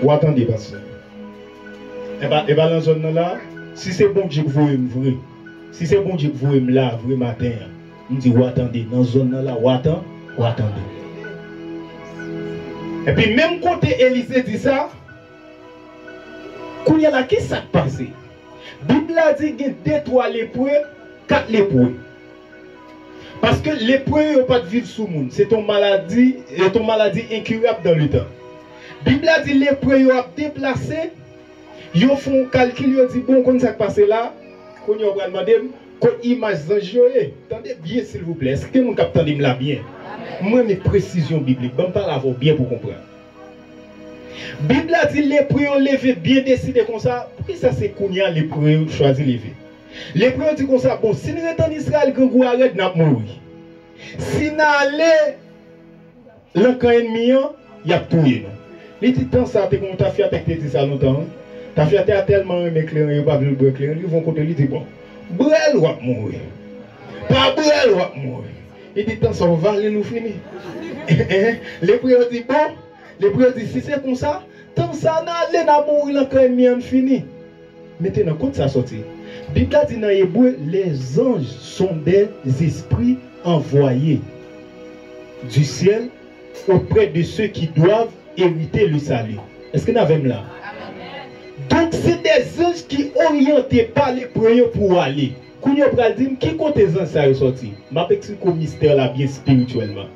Ou attendez, parce que. Et bien, dans la zone là, si c'est bon Dieu que vous aimez vrai, si c'est bon Dieu que vous aimez là, vrai matin, on dit, ou attendez, dans la zone là, ou attendez. Et puis, même côté Élisée dit ça, quand il y a là, qu'est-ce qui s'est passé? La Bible a dit qu'il y a 2, 3 lépreux, 4 lépreux. Parce que lépreux n'ont pas de vivre sous le monde. C'est ton maladie incurable dans le temps. La Bible a dit que les lépreux ont déplacé. Ils font un calcul, ils disent bon, quand ça passe là, quand ils ont demandé, quand image d'ange, attendez bien s'il vous plaît, est-ce que mon capitaine dit là bien? Moi, mes précisions bibliques, je ne vais pas l'avoir bien pour comprendre. Bible a dit les preux levé bien décidé comme ça. Pourquoi ça c'est Kounia les preux choisi lever? Les preux dit comme ça, bon, si nous sommes en Israël, quand nous arrêtons, nous allons mourir. Si nous allons, l'encan ennemi, il y a tout. Les titans, ça, tu as fait avec ça longtemps. Tu as fait tellement éclairé, il n'y a pas de éclairé, ils vont côté, ils disent, bon, Brel va mourir. Pas Brel va mourir. Les titans, ça va aller nous finir. Les preux disent, bon, les preux disent, si c'est comme ça, tant ça, nous allons mourir, l'encan ennemi, on finit. Maintenant, quand ça sortit, Bible dit dans l'hébreu, les anges sont des esprits envoyés du ciel auprès de ceux qui doivent hériter le salut. Est-ce que nous avons là? Donc, c'est des anges qui orientent par les preuves pour aller. Quand on va dire, qui compte les anges ça sorti? Je vais expliquer le mystère là bien spirituellement.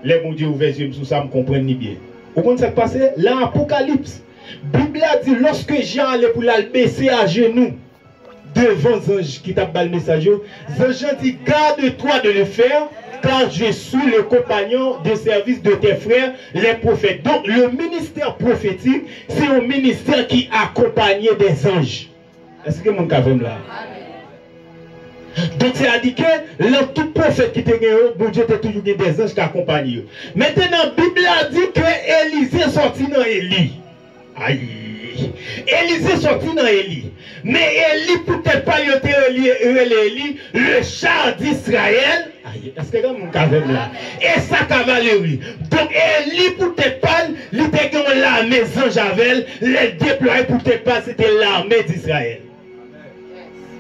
Les bon Dieu ouvert les yeux sur ça, me comprennent bien. Vous comprenez ce qui passe? Là, Apocalypse, Bible a dit, lorsque Jean allait pour la baisser à genoux, devant les anges qui tapent le message, les anges disent, garde-toi de le faire, car je suis le compagnon de service de tes frères, les prophètes. Donc, le ministère prophétique, c'est un ministère qui accompagne des anges. Est-ce que mon cas là? Donc, c'est-à-dire que le tout prophète qui était gagné, bon Dieu était toujours des anges qui accompagnent. Maintenant, la Bible a dit que Élisée sortit dans Élie. Aïe. Élisée sortit dans Élie. Mais Élie, peut-être pas Élie, le char d'Israël. Est-ce que mon caverne là? Et sa cavalerie. Donc Élie, peut-être pas, il était dans l'armée sans Javel, les déployés, peut-être pas, c'était l'armée d'Israël.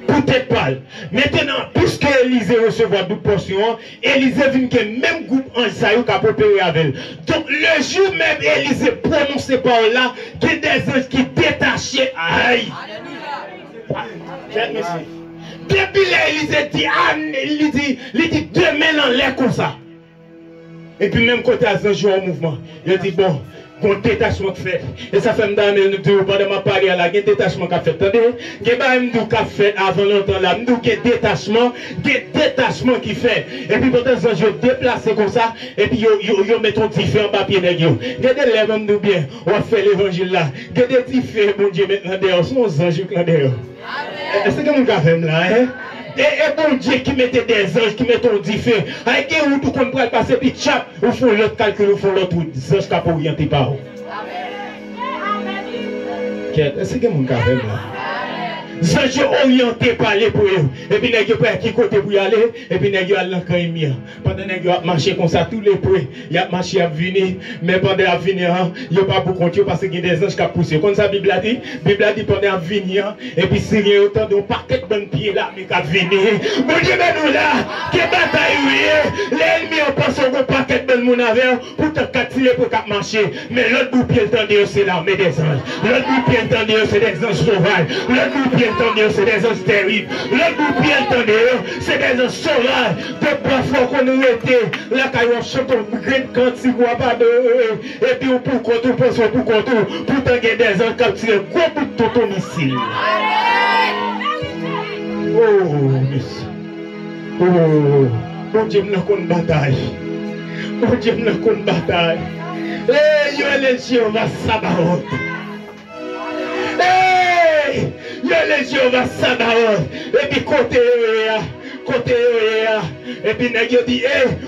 Peut-être pas. Maintenant, puisque Élisée recevra d'autres portions, Élisée vient que même groupe en Israël qui a opéré avec elle. Donc, le jour même, Élisée prononçait par là, qu'il y a des anges qui détachaient. Aïe! Depuis l'Élisée dit, demain en l'air comme ça. Et puis, même quand il y a un jour en mouvement, il dit, bon, un détachement qui fait. Et ça fait me pendant ma parole là, il y a un détachement qui a fait. Attendez, il y a un fait avant longtemps là, il y a un détachement qui fait. Et puis pendant ce je déplace comme ça, et puis ils mettent un différent papier dans eux. Regardez les mêmes nous bien, on va faire l'évangile là. Regardez les différents, mon Dieu, maintenant dehors, sont aux anges là dehors. Est-ce que mon gars fait là, hein? Et bon Dieu qui mettait des anges, qui mettent un différent. Avec un tout qu'on peut passer, puis tchap, ou font l'autre calcul, ou font l'autre ange qui a pour orienter par où. Est-ce que mon gars fait là? Anges orientés par les preuves. Et puis, nous avons qui côté pour y aller. Et puis, nous avons allé pendant que nous avons marché comme ça, tous les preuves, il y a marché à venir. Mais pendant à venir, il n'y a pas beaucoup de compte parce qu'il y a des anges qui ont poussé. Comme ça, la Bible a dit pendant à venir. Et puis, s'il y a autant de paquets de bonnes pieds là, mais qu'à venir. Mon Dieu, mais nous là, qui bataille, l'ennemi, on pense au paquet de bonnes moun avec pour te cattiler pour marcher. Mais l'autre bout pied tendu, c'est l'armée des anges. L'autre bout pied tendu, c'est des anges sauvages. L'autre bout pied c'est des anges terribles. Le bout bien entendu, c'est des anges sauvages. De parfois qu'on nous était, là quand on chante un grand cantique, on pas de. Et puis on pour contour, pour contour, pour t'engager des anges qui tirent gros bout de ton missile. Oh, monsieur. Oh, mon Dieu, nous avons une bataille. Mon Dieu, nous avons une bataille. Eh, yo, les Jéhovah Sabaoth. Les Jéhovah Sabaoth. Et puis côté et puis nous dit,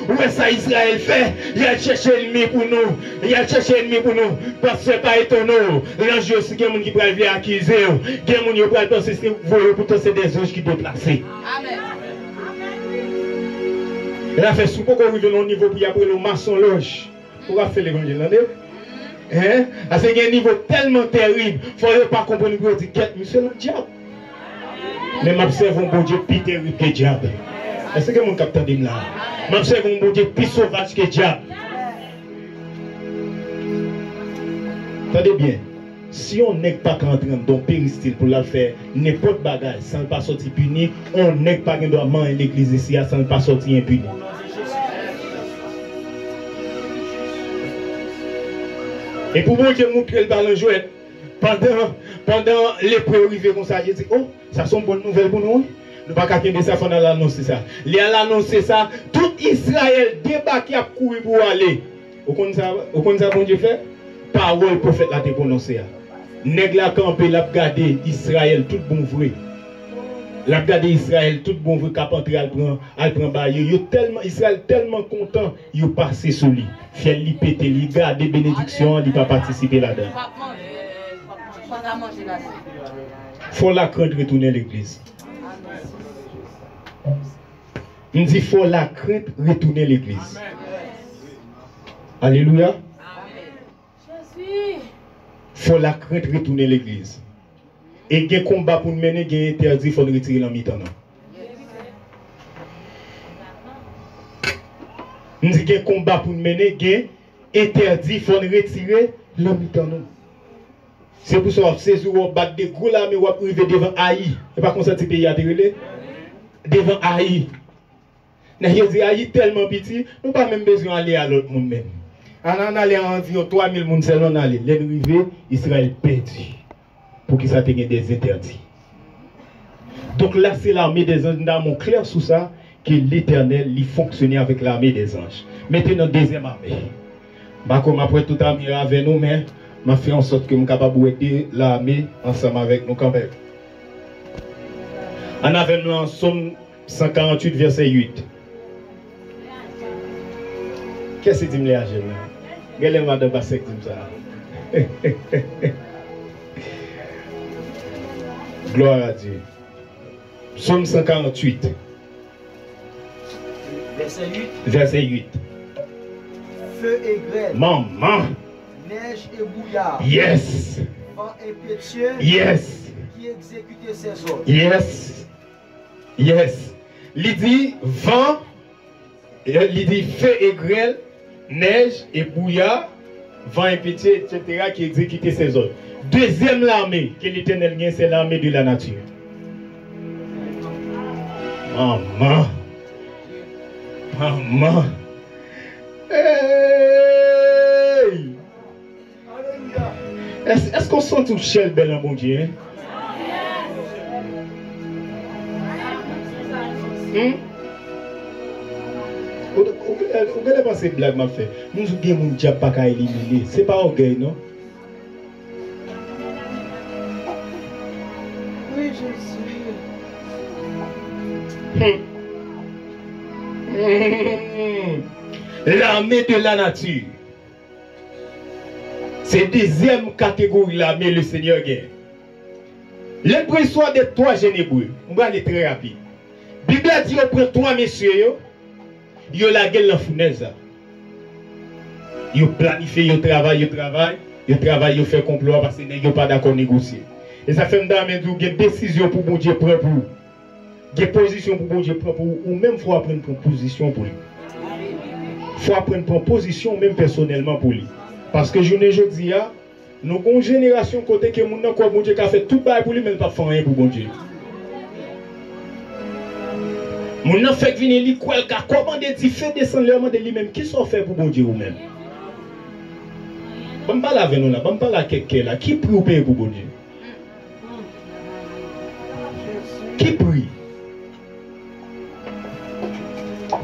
où est-ce que Israël fait? Il a cherché l'ennemi pour nous. Parce que ce n'est pas étonnant. L'enjeu, c'est qu'il y a des gens qui peuvent accuser. Il y a des gens qui peuvent penser que pourtant c'est des anges qui déplacent. Amen. Il a fait sous pour qu'on arrive au niveau pour y appeler le maçon loge. Pour faire l'évangile. Parce qu'il y a un niveau tellement terrible. Il ne faut pas comprendre que vous dites, monsieur le diable. Mais m'observe un bon Dieu plus terrible que le diable. Est-ce que mon capitaine dit là? M'observe un bon Dieu plus sauvage que le diable. Attendez bien. Si on n'est pas rentré dans le péristyle pour la faire n'importe bagage sans ne pas sortir puni, on n'est pas dans l'église ici sans ne pas sortir impuni. Et pour moi, je montre le ballon jouet. Pendant l'épreuve arrivée comme ça, je dis, oh, ça sont bonnes nouvelles pour nous. Nous ne pouvons pas quitter ça, il faut l'annoncer ça. Il a annoncé ça, tout Israël débarque à courir pour aller. Vous connaissez ça, bon Dieu fait? parole prophète l'a prononcée. Nèg la campé l'a gardé Israël tout bon vrai. L'a gardé Israël tout bon vrai cap entrer al prend bail. Yo tellement Israël tellement content, yo passé sur lui. Fiel li pété li garder bénédiction, il pas participer là-dedans. Faut la crainte retourner à l'église. Il dit faut la crainte retourner à l'église. Alléluia. Faut la crainte retourner à l'église. Et il y a un combat pour mener, il y a un interdit, il faut le retirer dans le mi-temps. Il dit qu'il y a un combat pour mener, il y a un interdit, il faut le retirer dans le mi-temps. C'est pour ça que ces jours, on bat des gros là, mais on va arriver devant Haï. Et pas comme ça, ce pays a déroulé. Devant Haï. Il dit Haï tellement petit, nous n'avons pas même besoin d'aller à l'autre monde même. On allait environ 3000 personnes seulement aller. Les arrivés, Israël perdu. Pour qu'ils aient des interdits. Donc là, c'est l'armée des anges. Nous avons clair sur ça que l'Éternel il fonctionnait avec l'armée des anges. Maintenant, deuxième armée. Comme après tout armée avec nous, mais je fais en sorte que nous sommes capables d'aider l'armée ensemble avec nous quand même. On avait nous en Somme 148, verset 8. Qu'est-ce que tu me l'as dit là? Quel est le madame Bassek qui dit ça? Gloire à Dieu. Psaume 148.
Verset 8.
Verset 8.
Feu et grêle.
Maman.
Neige et brouillard.
Yes.
Vent impétueux.
Yes.
Qui exécutait ses ordres.
Yes. Yes. Il dit vent. Il dit feu et grêle, neige et brouillard, vent impétueux, etc. qui exécutait ses ordres. Deuxième l'armée que l'Éternel gagne, c'est l'armée de la nature. Maman. Maman. Hey. Est-ce qu'on sent tout chel bel en bon Dieu? Vous avez pensé que blague m'a fait. Nous avons un diable pas éliminer. C'est pas orgueil, non?
Oui, je suis.
L'armée de la nature. C'est deuxième catégorie l'armée le Seigneur gagne. L'impression des trois génébreux. On va aller très rapide. Bible a dit on prend trois messieurs. Yo la gueule la fournaise. Yo planifie, yo travail, yo fait complot parce que yo pas d'accord négocier. Et ça fait m'dame dou gen décision pour bon Dieu prend pour vous. Gen position pour bon Dieu prend pour vous ou même faut apprendre prendre position pour lui. Faut apprendre prendre position même personnellement pour lui. Parce que journée jodi a, nous avons une génération côté que moun nan quoi bon Dieu qui a fait tout bail pour lui même pas faire rien pour bon Dieu. Mon nan fait venir li quoi ka commander di fait descendre le de lui-même qui sont fait pour bon Dieu ou même. Bon pas la avec nous là, bon pas la quelqu'un là qui prie ou paye pour bon Dieu. Qui prie?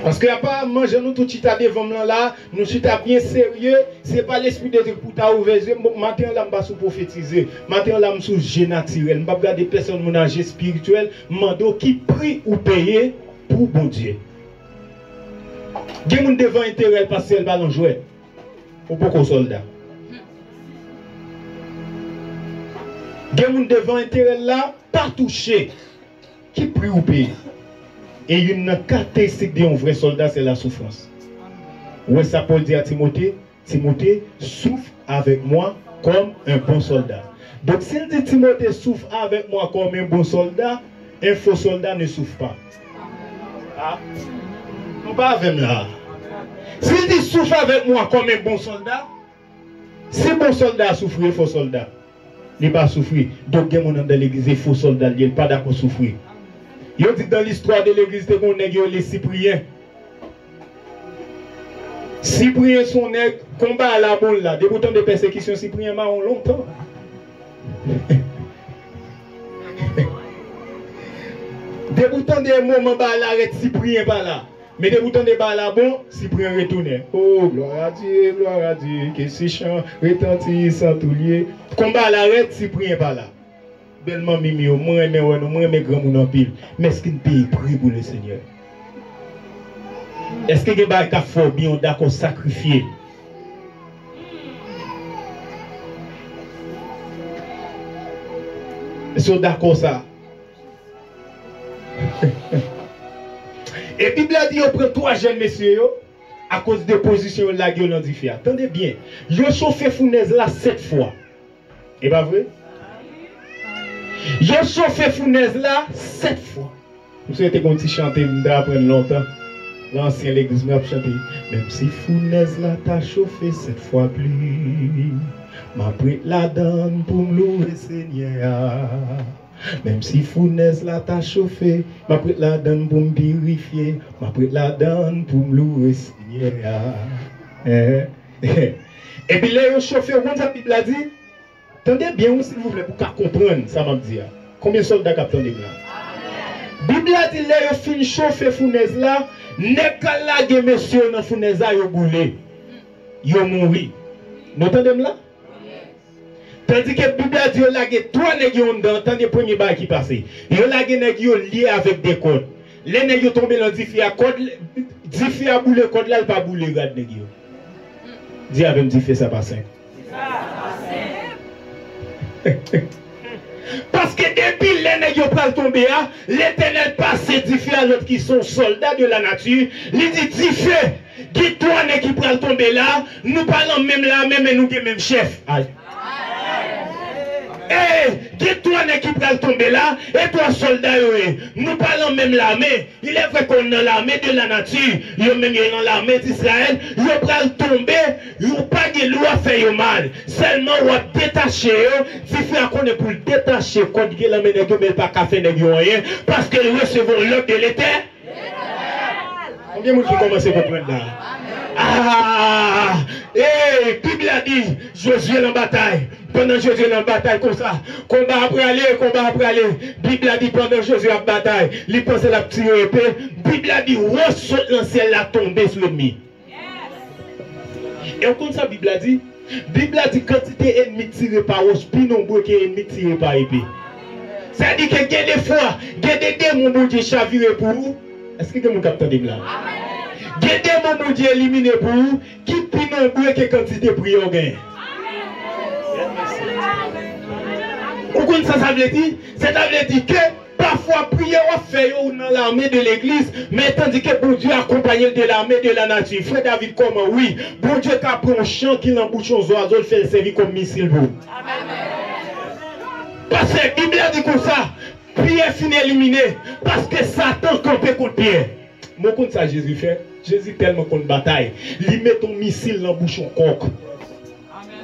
Parce que apparemment nous tout chita devant là, nous chita bien sérieux, c'est pas l'esprit de Dieu pour ta ouvert. Matin là m'pas sous prophétiser, matin là m'sous jeu naturel, m'pas regarder personne mon âge spirituel, mando qui prie ou paye pour bon Dieu. Gen moun devant intérêt parce qu'elle ballon jouet. Ou beaucoup soldats. Gen moun devant intérêt là, pas touché. Qui prie ou paye. Et une caractéristique d'un vrai soldat, c'est la souffrance. Ouais, ça Paul dit à Timothée, Timothée, souffre avec moi comme un bon soldat. Donc, s'il dit Timothée souffre avec moi comme un bon soldat, un faux soldat ne souffre pas. Ah, non pas avec là. S'il dit souffre avec moi comme un bon soldat, si bon soldat souffre, faux soldat, il n'est pas souffrir. Donc, il y a dans l'église, faux soldat, il n'est pas d'accord souffrir. Il dit dans l'histoire de l'église, les Cypriens. Cyprien son nègre, combat à la boule là. Des boutons de persécution, Cyprien marron longtemps. Des boutons de moments à l'arrêt, Cyprien pas là. Mais de vous tendez par là, bon, si prend retourner. Oh, gloire à Dieu, que si chant retentit sans tout lié. Combat l'arrête, si prend par là. Bellement mimi, moi mes grands moun en pile. Mais est-ce qu'il paye prix pour le Seigneur? Est-ce que les gens fort bien d'accord sacrifier? Est-ce que d'accord ça? Et Bible a dit, on prend 3 jeunes messieurs à cause de position la gueule en diffère. Attendez bien, ils chauffé fournaise là 7 fois. Et pas vrai? Ils chauffé fournaise là 7 fois. Vous souhaitez qu'on t'y chante, d'apprendre longtemps. L'ancien l'église m'a chanté. Même si fournaise là t'a chauffé 7 fois plus, m'a pris la donne pour me louer Seigneur. Même si fournaise là t'a chauffé, m'a pris la donne pour me purifier, m'a pris la donne pour me louer Seigneur. Et puis là, il chauffé, comme ça, la Bible a dit, attendez bien, s'il vous plaît, pour comprendre ça m'a dit. Combien de soldats captent des blancs? La Bible a dit, là, il fin chauffer fournaise là, n'est qu'à la monsieur dans la fournaise là, il boulé, il mouri. Vous entendez là? Tandis que la Bible a dit, il y a 3 nègres dedans, tant les premiers bails qui passent. Il y a des nègres liés avec des codes. Les nègres tombent dans 10 filles à code, 10 filles à boule code là, il pas boule, regarde nègres. Dis avec 10 filles, ça passe. Parce que depuis les nègres pral tomber, l'Éternel passe 10 filles à l'autre qui sont soldats de la nature. Il dit 10 filles, qui 3 nègres qui pral tomber là, nous parlons même là, même nous qui même chef. Aïe. Eh, toi qui peut tomber là, et toi soldat, nous parlons même l'armée. Il est vrai qu'on est dans l'armée de la nature, il est même dans l'armée d'Israël, il peut tomber, il n'a pas de loi faire mal. Seulement, on va détacher, si on est pour détacher, quand il a mené que pas café, rien, parce que nous recevons l'ordre de l'Éternel. Combien de gens qui commencent à comprendre là? Ah, Bible a dit, Josué en bataille. Pendant Josué en bataille comme ça, combat après aller. Bible a dit pendant Josué en bataille, il pensait la petite épée. Bible a dit, saute dans le ciel la tomber sur l'ennemi. Et comme ça, Bible a dit, quantité ennemi tiré par roche, plus nombreux que ennemi tiré par épée. C'est-à-dire que il y a des fois, il y a des démons qui chavirent pour vous. Est-ce que vous captez des là? Il y a des démons qui éliminés pour vous, qui plus nombreux que quantité de prière gagne. Vous comprenez ça, ça veut dire? Ça veut dire que parfois prière on fait dans l'armée de l'église, mais tandis que bon Dieu accompagné de l'armée de la nature. Frère David, comment? Oui, bon Dieu qui a pris un chant qui l'embouche aux oiseaux, il fait le servir comme missile. Parce que la Bible a dit comme ça, Pierre finit éliminé, parce que Satan campait contre Pierre. Moi, contre ça, Jésus fait. Jésus tellement contre bataille, il met ton missile dans la bouche au coq.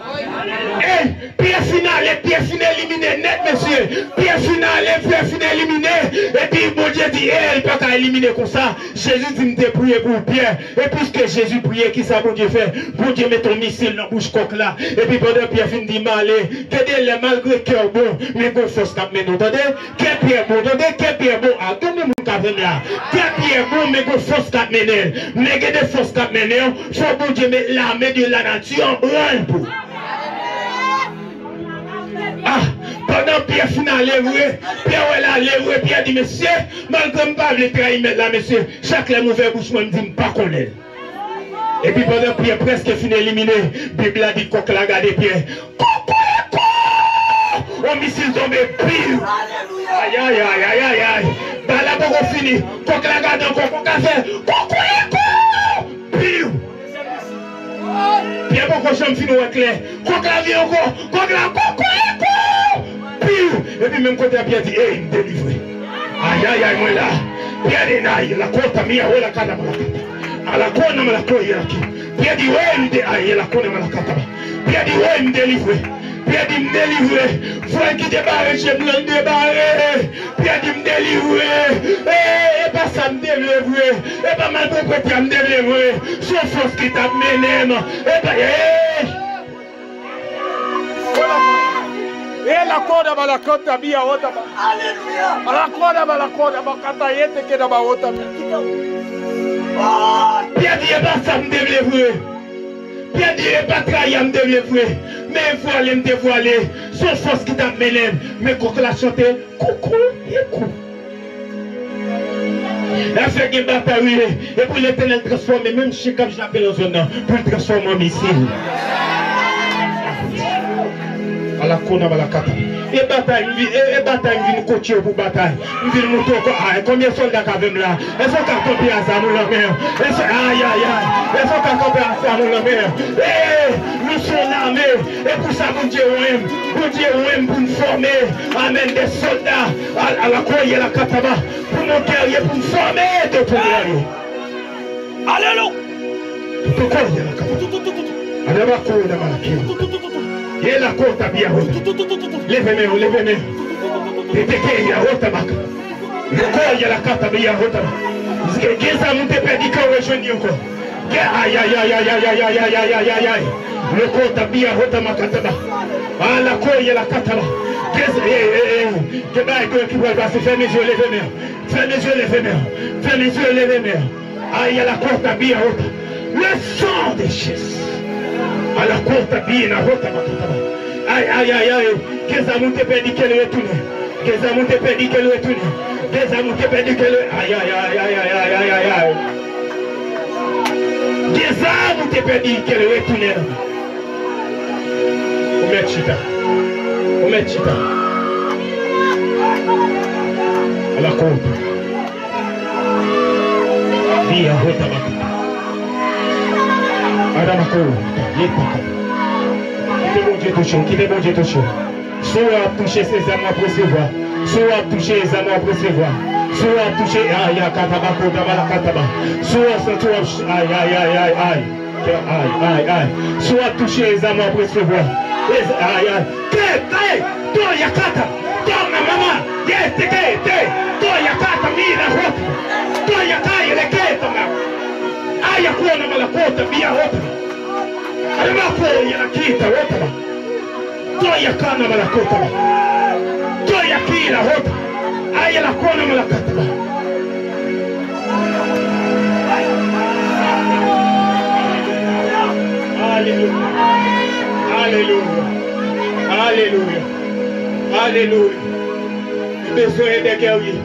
Et Pierre final éliminé net, monsieur. Pierre final éliminé. Et puis bon Dieu dit, il ne peut pas éliminer comme ça. Jésus dit, je prier pour Pierre. Et puisque Jésus priait, qui ça bon Dieu fait? Bon Dieu met ton missile dans la bouche coq là. Et puis pendant Pierre finit dit, malé, que les malgré cœur bon, mais bon force cap mais nous entendez? Que Pierre bon, entendez? Que Pierre bon, ah, donnez mon cap là. Que Pierre bon, mais bon force cap mener. Mais que des forces cap mener, faut bon Dieu mettre l'armée de la nature en branle pour. Ah, pendant Pierre final levé, Pierre est levé, Pierre dit, monsieur, malgré que je ne pas trahir là, monsieur, chaque les mauvais bouche, me dit, pas qu'on est. Et puis pendant Pierre presque fini éliminé, Bible a dit, coq la garde Pierre. Au missile tombé, pire. Aïe, aïe, aïe, aïe, aïe, aïe. Bah là, pour qu'on finisse, coq la garde encore, pour qu'on fait, pire. Pierre, pourquoi je me finis au clair? Coq la vie encore, coq la pire. Et puis même quand Pierre dit, il me délivre. Aïe, aïe, aïe, moi là. Pierre dit, naïe, la côte a mis à la cata. À la côte, on la côte, Pierre dit, ouais, il me délivre. Aïe, la côte, on la cata. Pierre dit, ouais, il me délivre. Pierre dit, me délivrer. Frère qui débarre, j'ai blanc débarré. Pierre dit, me délivrer. Et pas ça me délivrer. Et pas mal de côté à me délivrer. Son force qui t'a mené. Et pas,
La coda balakota bia ota.
Alléluia.
La coda balakota bakata yete keda ba ota.
Pierre dit pas ça me délivrer. Pierre dit pas trahir me délivrer. Mais il faut aller me dévoiler. Son force qui t'a mené. Mais quand la chanter, coucou et coucou. Elle fait une bataille et pour l'éternel transformer, même si comme je l'appelle en zone, pour le transformer en missile. À la cona, à la cata. Et bataille, nous coacher pour bataille. Nous venons monter encore. Combien de soldats quand même là? Elles sont qu'à camper à ça, nous la mer. Aïe, aïe, aïe. Elles sont qu'à camper à ça, nous la mer. Nous sommes l'armée. Et pour ça, mon Dieu, pour nous former. Amen, des soldats à la croix et à la kataba. Pour mon guerrier, pour nous former de tout guerrier.
Alléluia.
Tout guerrier, la kataba. Allez, ma cour, la malakir. Et la côte à bien haute. Levez-moi, levez-moi. Tétéké, il y a haute à Mac. Le corps, il y a la carte à bien haute à Mac. Qu'est-ce que vous te pédit quand vous jeûnez encore? Aïe, aïe, aïe, aïe, aïe, aïe, aïe, aïe, aïe, aïe, aïe. Le corps à bien haute à Mac. Ah, la corps, il y a la carte à Mac. Qu'est-ce que vous pouvez passer? Fermez les yeux, levez-moi. Fermez les yeux, levez-moi. Fermez les yeux, levez-moi. Ah, il y a la côte à bien haute. Le sang des chaises. À la courte bien à route. Aïe aïe aïe aïe. Qu'est-ce que vous te perdu qu'elle retourne? Qu'est-ce que vous te perdu qu'elle retourne? Qu'est-ce que vous te perdu qu'elle aïe aïe aïe aïe aïe aïe aïe aïe. Qu'est-ce que vous te perdu qu'elle retourne? On met chita. On met chita. À la courte. Bien à route. Adamako, qui est bon Dieu touché, qui est bon Dieu touché. Soit à toucher ses âmes à recevoir, soit à toucher les âmes à recevoir, soit à toucher, aïe, katabako, dabala kataba, soit aïe, aïe, aïe, aïe, aïe, aïe, aïe, aïe, soit à toucher les âmes à recevoir, aïe, aïe, toi yakata, toi ma maman, yes, toi yakata, mira, toi yakata, il est keta, Aya kuona malakota bia hota. Alimako yanakita hota. Toya kana malakota. Toya kila hota. Aya la kuona malakata. Alléluia. Alléluia. Alléluia. Alléluia. Nous besoin des guerriers.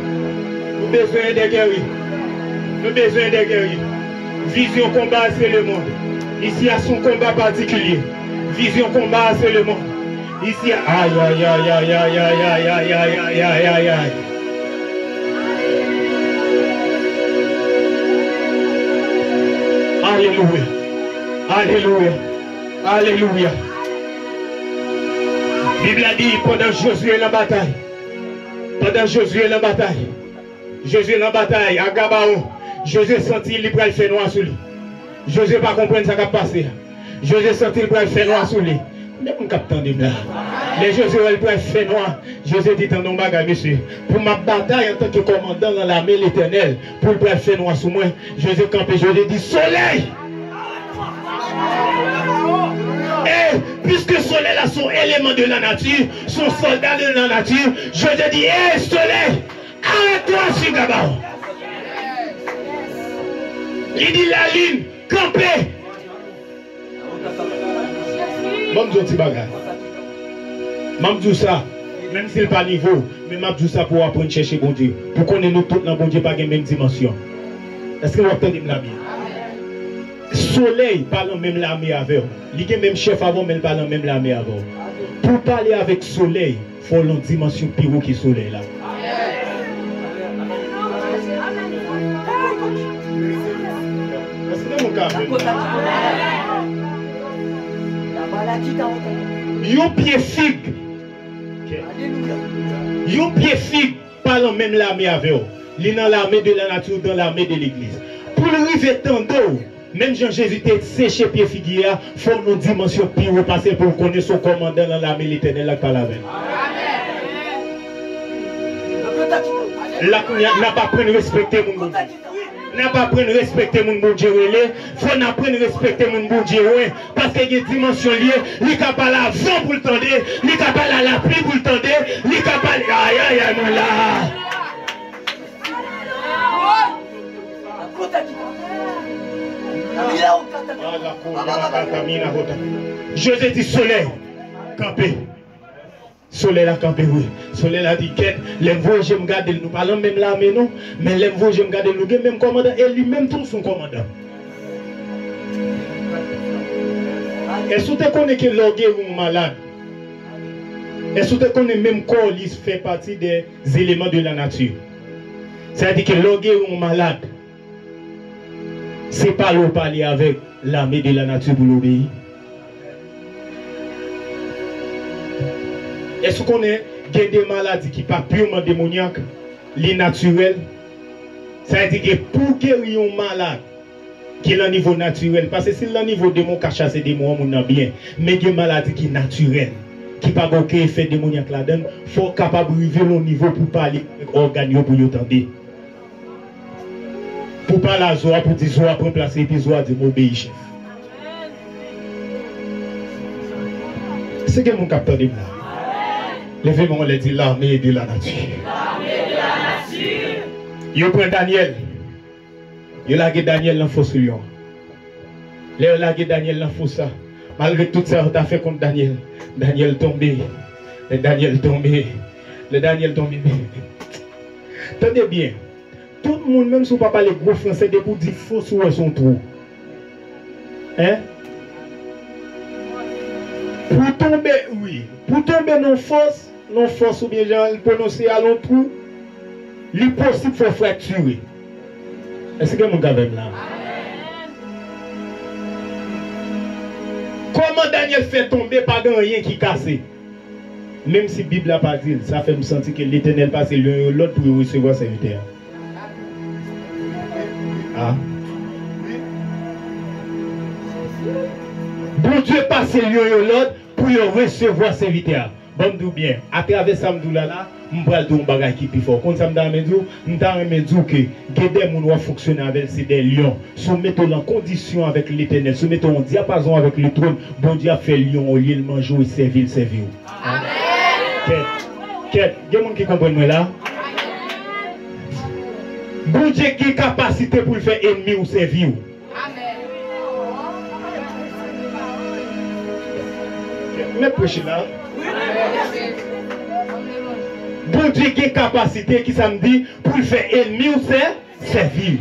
Nous besoin des guerriers. Nous besoin des guerriers. Vision combat, c'est le monde. Ici, à son combat particulier. Vision combat, c'est le monde. Ici, aïe, aïe, aïe, aïe, aïe, aïe, aïe, aïe, aïe, aïe, aïe, aïe, aïe. Alléluia. Alléluia. Alléluia. La Bible a dit pendant Josué la bataille. Pendant Josué la bataille. Josué la bataille à Gabaon. Josué sentit qu'il pourrait faire noir sur lui. Josué pas comprendre ce qui a passé. Josué sentit qu'il pourrait faire noir sur lui. Mais mon capitaine de là. Les Josué il pourrait faire noir. Josué dit en nom bagage monsieur. Pour ma bataille en tant que commandant dans l'armée de l'Éternel, pour le faire noir sur moi, Josué campé, Josué dit soleil. Et puisque le soleil a son élément de la nature, son soldat de la nature, Josué dit hé soleil, arrête-toi sur Gabaon. Il dit la lune, campée. Bon, je dis bagage. Je dis ça, même si ce n'est pas niveau, mais je dis ça pour apprendre à chercher bon Dieu. Pour qu'on ait nous tous dans bon Dieu pas la même dimension. Est-ce que vous entendez la vie? Soleil parle même l'armée avec. Il y a même chef avant, mais il parle même l'armée avant. Pour parler avec soleil, il faut une dimension plus haut que soleil là. Yon pied figue. Yon pied figue parle même l'armée avec. Il est dans l'armée de la nature, dans l'armée de l'église. Pour le river tantôt, même Jean-Jésus était séché pied figue, il faut une dimension plus haut passer pour connaître son commandant dans l'armée de l'Éternel qui parle avec. Là, n'a pas pris de respecter mon monde. n'a pas apprendre à respecter mon bon Dieu. Faut apprendre à respecter mon bon Dieu. Parce qu'il y a une dimension liée. Il est capable à vent pour le tendre. Il est capable à la pluie pour le tendre. Il est capable. Aïe, aïe, aïe, mon là. José dit soleil, campé. Soleil là campé, oui. Soleil là dit qu'elle, les voix, je me garde, nous parlons même là, mais non. Mais les voix, je me garde, nous même commandant, et lui-même tout son commandant. Est-ce que tu connais que l'orgueil est malade? Est-ce que tu connais même corps, il fait partie des éléments de la nature? C'est-à-dire que l'orgueil est malade. C'est pas le parler avec l'armée de la nature pour l'obéir. Est-ce qu'on a des maladies qui ne sont pas purement démoniaques, les naturelles? C'est-à-dire que pour guérir un malade, qui est au niveau naturel, parce que si le niveau démon qui a chassé des démons, on a bien, mais il y a des maladies qui sont naturelles, qui n'ont pas aucun effet démoniaque là-dedans, il faut être capable de arriver au niveau pour parler avec l'organe pour y entendre. Pour parler à Zoa, pour dire Zoa, pour placer, puis Zoa dit m'obéir, chef. C'est que mon capteur de là. Levez-moi, on l'a dit l'armée de la nature. L'armée de la nature. Il prend Daniel. Il a gagné Daniel dans la fosse lion. Il a gagné Daniel dans la fosse. Malgré tout ça, on a fait contre Daniel. Daniel tombé. Le Daniel tombé. Le Daniel tombé. Tenez bien. Tout le monde, même si on ne parle pas les gros français, de pour dire faux sur son trou. Hein? Pour tomber, oui. Pour tomber dans force ou bien genre, prononcer à l'autre trou, l'impossible faut fracturer. Est-ce que mon gars même là? Comment Daniel fait tomber par rien qui casse? Même si la Bible n'a pas dit, ça fait me sentir que l'Éternel passe l'autre pour recevoir ses serviteurs. Ah. Bon Dieu passe l'autre pour recevoir ses serviteurs. Bon d'où bien, à travers ça, là, je vais faire un bagage qui est plus fort. Quand ça me dit, je vais dire que les gens doivent fonctionner avec des lions. Soumettons en condition avec l'Éternel, soumettons en diapason avec le trône. Bon Dieu a fait lion au lieu de manger et servir. Amen. Il y a des gens qui comprennent là. Bon Dieu qui a capacité pour le faire ennemi ou servir. Amen. Mais prêchez là. Bon Dieu qui a capacité qui ça me dit pour le faire ennemi ou servir.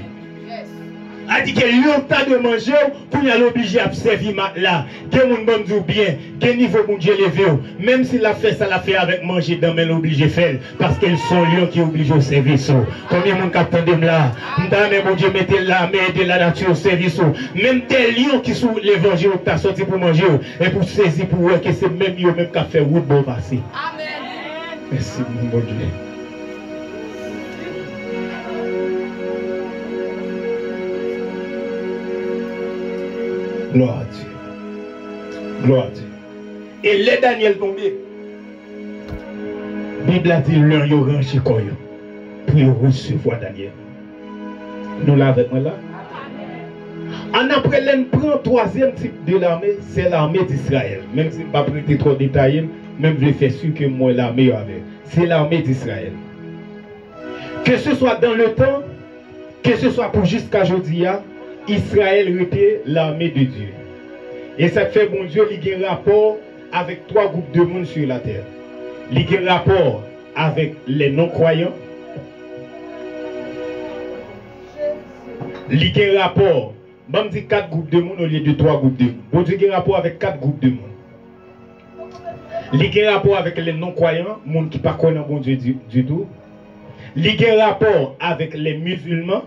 A dit que l'on t'a de manger pour y aller obligé à servir là. Que mon bon Dieu bien, que niveau mon Dieu levé. Même s'il a fait ça, l'a fait avec manger dans mais l'obligé faire. Parce qu'ils sont lions qui obligent au service. Combien mon capteur de là? M'dame mon Dieu mettez l'armée de la nature au service. Même des lions qui sont l'évangile qui t'a sorti pour manger et pour saisir pour voir que c'est même eux même qui a fait route bon passer. Amen. Merci mon bon Dieu. Gloire à Dieu. Gloire à Dieu. Et les Daniel tombé. La Bible a dit l'un y aura chez quoi pour recevoir Daniel. Nous l'avons avec moi là. En après, l'un prend le troisième type de l'armée, c'est l'armée d'Israël. Même si je ne vais pas prêter trop de détails, même je vais faire sûr que moi l'armée avec. C'est l'armée d'Israël. Que ce soit dans le temps, que ce soit pour jusqu'à aujourd'hui, Israël était l'armée de Dieu. Et ça fait bon Dieu, il y a un rapport avec trois groupes de monde sur la terre. Il y a un rapport avec les non-croyants. Il y a un rapport, je dis 4 groupes de monde au lieu de 3 groupes de monde. Bon Dieu, il y a un rapport avec 4 groupes de monde. Il y a un rapport avec les non-croyants, monde qui ne connaissent pas bon Dieu du tout. Il y a un rapport avec les musulmans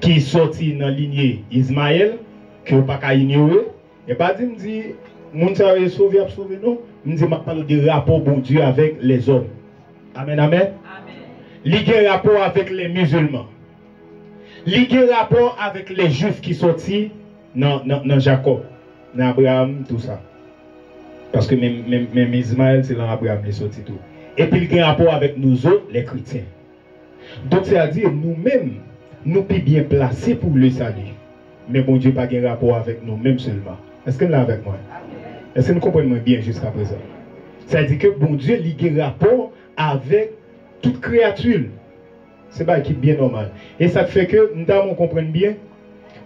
qui est sorti dans la lignée Ismaël, qui n'a pas ignorer. Et pas dire, je dis, moun sa sauvé, non. Je dis, je parle de rapport bon Dieu avec les hommes. Amen, amen. Il y a un rapport avec les musulmans. Il y a un rapport avec les juifs qui sont sortis dans Jacob, dans Abraham, tout ça. Parce que même Ismaël, c'est dans Abraham qui est sorti tout. Et puis il y a un rapport avec nous autres, les chrétiens. Donc c'est-à-dire, nous-mêmes, nous sommes bien placés pour le salut. Mais bon Dieu n'a pas de rapport avec nous, même seulement. Est-ce que vous êtes avec moi? Est-ce que nous comprenons bien jusqu'à présent? C'est-à-dire que bon Dieu a un rapport avec toute créature. C'est pas qui bien normal. Et ça fait que nous comprenons bien.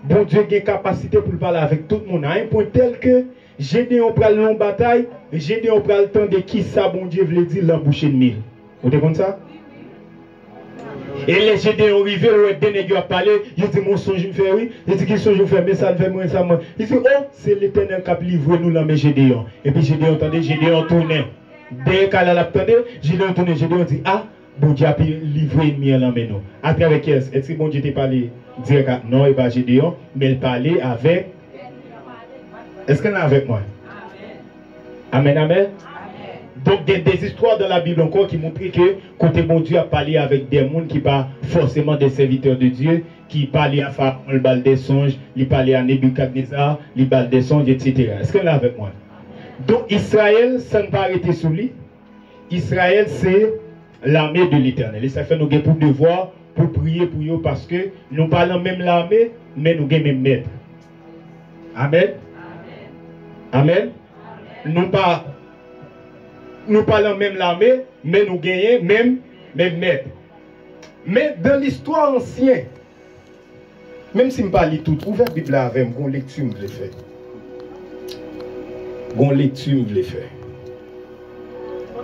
Bon Dieu a une capacité pour parler avec tout le monde. À un point tel que Gédéon prend une bataille, Gédéon prend le temps de qui ça, bon Dieu veut dire l'emboucher de mille. Vous êtes comme ça? Et les Gédéons arrivés, les nègres ont parlé, ils disent mon songe me fait oui, ils disent qu'ils songe me fait, mais ça le fait moins ça moi. Ils disent oh, c'est l'Éternel qui a livré nous dans mes Gédéons. Et puis Gédéon entendait, Gédéon tournait. Dès qu'elle a attendé, Gédéon tournait, Gédéon dit ah, bon Dieu a livré une mienne dans nous. À travers qui est-ce que bon Dieu t'a parlé direct? Non, il pas Gédéon, mais il parlait avec. Est-ce qu'elle est avec moi? Amen, amen. Donc, des histoires dans la Bible encore qui montrent que côté bon Dieu a parlé avec des gens qui ne sont pas forcément des serviteurs de Dieu, qui parlaient à Pharaon, le bal des songes, qui parlaient à Nebuchadnezzar, le bal des songes, etc. Est-ce qu'elle est avec moi? Donc, Israël, ça ne pas arrêter sous lui. Israël, c'est l'armée de l'Éternel. Et ça fait nous avons pour devoir pour prier pour eux parce que nous parlons même l'armée, mais nous avons même maître. Amen. Amen. Nous parlons même l'armée, mais nous gagnons même maître. Mais dans l'histoire ancienne, même si je ne parle pas tout, ouvrez la Bible avec moi, une lecture je l'ai fait. Une lecture je l'ai fait.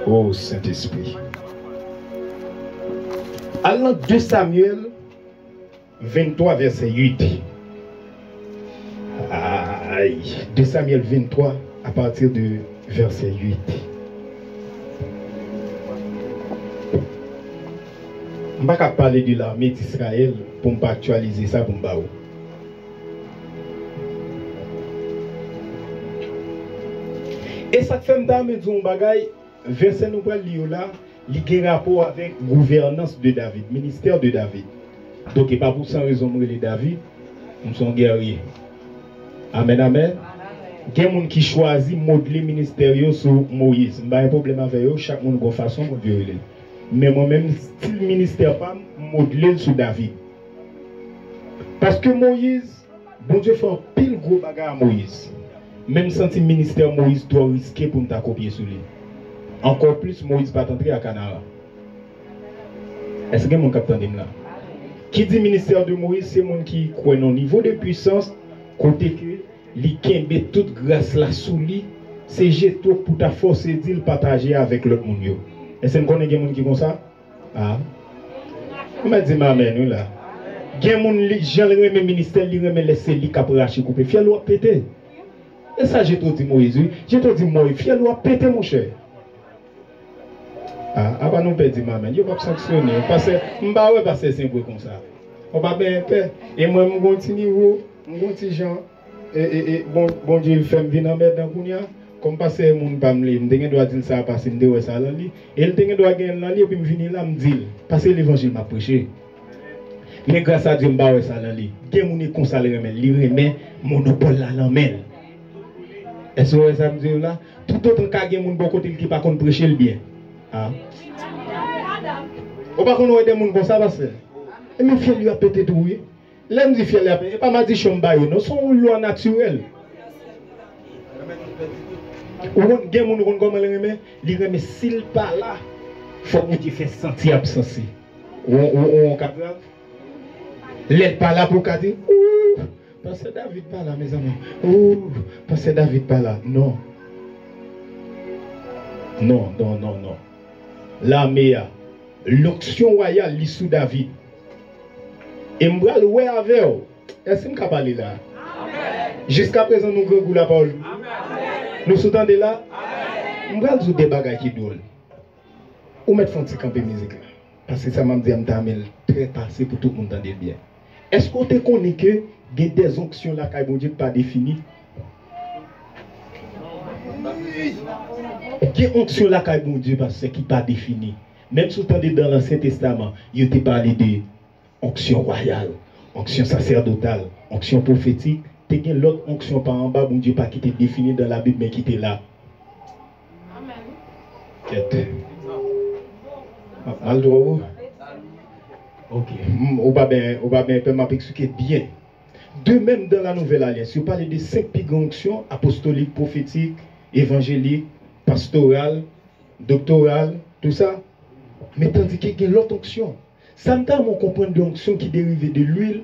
Oh Saint-Esprit. Allons 2 Samuel 23, verset 8. Aïe, 2 Samuel 23 à partir de verset 8. Je ne vais pas parler de l'armée d'Israël pour ne pas actualiser ça pour me. Et ça fait me dire un bagage, verset nous parle là, il a un rapport avec la gouvernance de David, ministère de David. Donc, il n'y a pas pour ça raison de David, nous sommes guerriers. Amen, amen. Il y a des gens qui choisissent de modeler le ministère sur Moïse. Je n'ai pas de problème avec eux, chaque monde a une façon de violer. Mais moi-même, si le ministère pas modelé sur David. Parce que Moïse, bon Dieu fait un pile gros bagarre à Moïse. Même si le ministère Moïse doit risquer pour nous copier sur lui. Encore plus, Moïse va entrer à Canara. Est-ce que mon capitaine est là? Qui dit ministère de Moïse, c'est mon qui croit au niveau de puissance, côté que li kembe toute grâce là sous lui, c'est jeto pour ta force et dire partager avec l'autre monde. Est-ce que vous connaissez des gens qui font ça? Ah. Vous m'avez dit, amen, là. Il y a des gens qui ont un ministère, qui ont laissé les capraches couper. Fiel ou péter. Et ça, j'ai tout dit Moïse. J'ai tout dit Moïse. Fiel ou péter, mon cher. Ah, avant nous perdre, amen. Je ne vais pas sanctionner. Parce que je ne vais pas passer simple comme ça. On va bien faire. Et moi, je continue, je continue. Et bon Dieu, fait me venir en mettre dans le comme passer mon pam li m'denge doit dire ça parce que m'de ça là li et le denge doit gagner là li et puis me venir là me dire parce que l'évangile m'a prêché mais grâce à Dieu m'ba ça là li gen moun kon ça li remet monopole là l'emmène est-ce que ça me dit là tout autre cas gen moun bon côté qui pas kon prêcher le bien ah ou pas qu'on aider moun comme ça parce que et me fiel lui a pété tout oui l'aime dit fiel et pas m'a dit chomba yo non son loi naturelle. Ou gen moun kon comment li remet s'il pas là faut que tu fasses sentir absence on capable l'aide pas là pour dire parce que David pas là mes amis parce que David pas là non l'armée l'onction royale li sous David et m'bral ouais avec est-ce que parler là jusqu'à présent nous grand la parole nous s'entendez là je vais vous dire des bagages qui drôle ou mettre un petit campé musique parce que ça m'a dit très passé pour tout le monde entendre bien est-ce qu'on te connaît que il y a des onctions là qui bon Dieu pas définies il y a des onctions là qui bon Dieu parce qui pas définies même si vous entendez dans l'Ancien Testament il te parlé de onction royale onction sacerdotale onction prophétique. Il y a l'autre onction par en bas, bon Dieu, pas qui était défini dans la Bible, mais qui était là. Amen. Ok. On va bien m'expliquer bien. De même dans la Nouvelle Alliance, vous parlez de 5 onctions apostoliques, prophétiques, évangéliques, pastorales, doctorales, tout ça. Mais tandis qu'il y a l'autre onction. Sometimes on comprend de onction qui dérive de l'huile.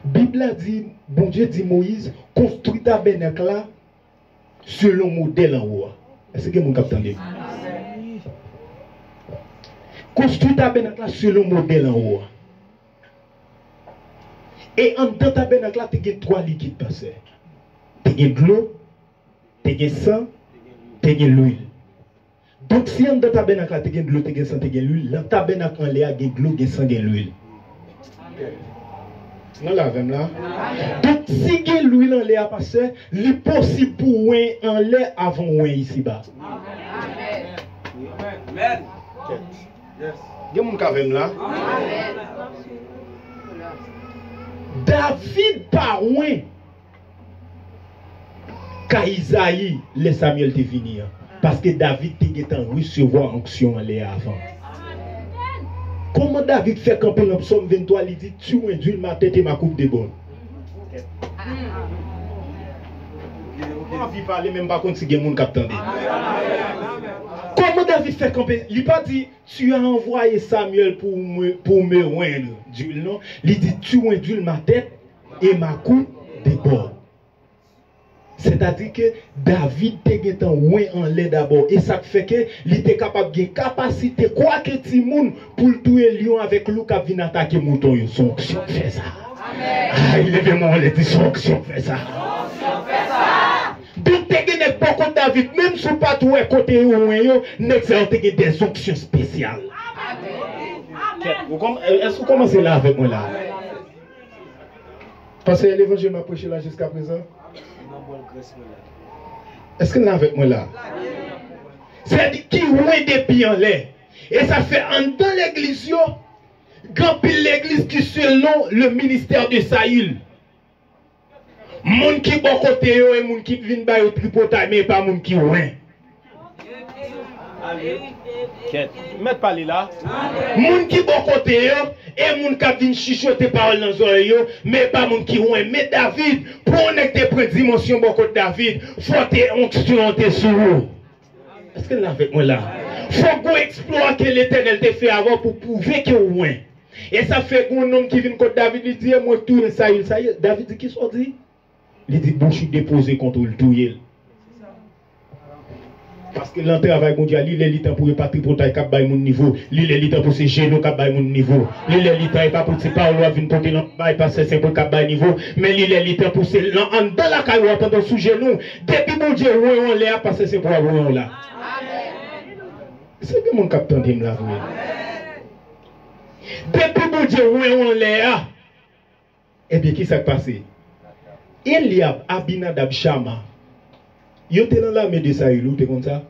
Bible a dit, bon Dieu dit Moïse, construis ta tabernacle là selon modèle en haut. Est-ce que vous comprenez? Construis ta tabernacle là selon modèle en haut. Et en dans ta tabernacle là, tu as 3 liquides passés. Tu as de l'eau, tu as sang, tu as l'huile. Donc si en dans ta tabernacle là, tu as de l'eau, tu as sang, tu as l'huile, dans ta tabernacle là, il y a de l'eau, il y a sang, il y a l'huile. Non, là, même là. Donc, si il y a l'huile en l'air à passer, il est possible pour ouin en l'air avant ouin ici-bas. Amen. Amen. Il y a mon cavem là. David par ouin. Quand Isaïe, les Samuel te venir. Parce que David était en recevoir onction en l'air avant. Comment David fait camper dans Psaume 23, il dit tu induis ma tête et ma coupe de bonne. On ne parler même pas contre si il y a des gens qui attendent. Comment David fait camper? Il n'a pas dit tu as envoyé Samuel pour me oindre d'huile, non? Il dit tu induis ma tête et ma coupe de bonne. C'est-à-dire que David était en l'air d'abord. Et ça fait que il était capable de capacité, quoi que tout le monde, pour tuer lion avec loup qui vient attaquer mouton. Son action fait ça. Ah, il est vraiment, il dit son action fait ça. Donc, tu as beaucoup de David, même si tu n'as pas tout côté où tu as des actions spéciales. Est-ce que vous commencez là avec moi là? Parce que l'évangile m'a prêché là jusqu'à présent. Est-ce que là avec moi là? C'est-à-dire qu'il ouait des pieds en l'air. Et ça fait dans l'église, grand pile l'église qui selon le ministère de Saül. Moun qui bon côté et moun qui vient ba yo tripotaille mais pas moun qui ouin. Mettre parler là. Moun qui bon côté et moun qui vient chichoter parole dans oreille mais pas moun qui ouin. Mais David, pour on ait prendre dimension bon côté David, faut te onction te sur. Est-ce que là avec moi là? Faut qu'on exploit que l'Éternel te fait avant pour prouver que ouin. Et ça fait qu'un homme qui vient contre David, il dit moi tourne ça y est. David dit qui soit dit? Il dit bouche déposé contre le touyer. Parce que l'entrée avec mon Dieu, il est temps pour ne pas tripoter cap bail mon niveau. Il est temps pour ses genoux cap bail mon niveau. Il est pas pour ses paroles venir porter non bail passer c'est pour cap bail niveau, mais il est temps pour ses en dans la caille pendant sous genou. Depuis mon Dieu on l'a passer c'est pour on là. Amen. C'est que mon capitaine dit là. Depuis mon Dieu on l'a. Et bien qui s'est passé? Eliab, Abinadab, Shama. Yo te dans l'armée de Saül, ou te comme ça?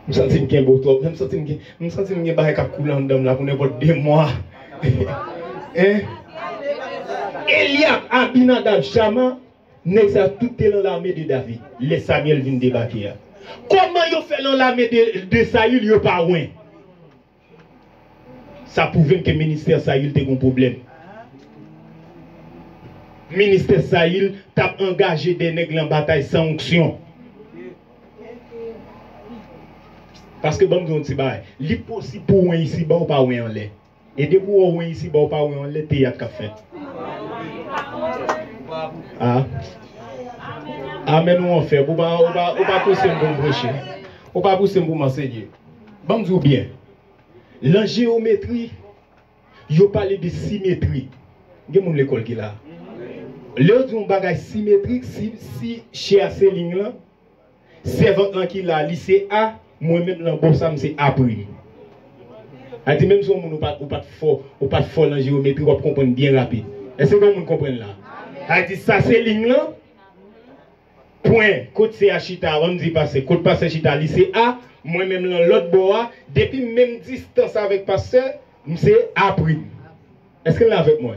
Je sens que c'est un beau top. Je sens que c'est un bail qui coule en dedans là pour n'importe 2 mois. Eliab, Abinadab, Shama, n'est ça tout dans l'armée de David. Les Samuel viennent débarquer. Comment yo fait dans l'armée de Saül, yo pas loin? Ça prouve que le ministère Saül a un problème. Le ministère Saül t'a engagé des nègres en bataille sans onction. Parce que bon, il est possible pour un ici, ou pas en l'air. Et de pour un ici, ou pas en l'air, il y a qu'à faire. Ah. Amen, on fait. Ou pas pousser un bon brocher. Ou pas pousser un bon m'enseigner. Bon, dis bien. La géométrie, il parle de symétrie. Il y a l'école qui est là. L'autre, on bagage symétrique, si chez ces lignes-là, c'est votre qui est là, lycée A, moi-même, dans bon ça, c'est A'. Même si on n'a pas fort en géométrie, on va comprendre bien rapide. Est-ce que vous comprenez là? Ça, c'est lignes-là, point, côte CHITA, on dit passer, côte passer CHITA, lycée A, moi-même dans l'autre bois, depuis même distance avec pasteur, c'est appris. Est-ce que là avec moi?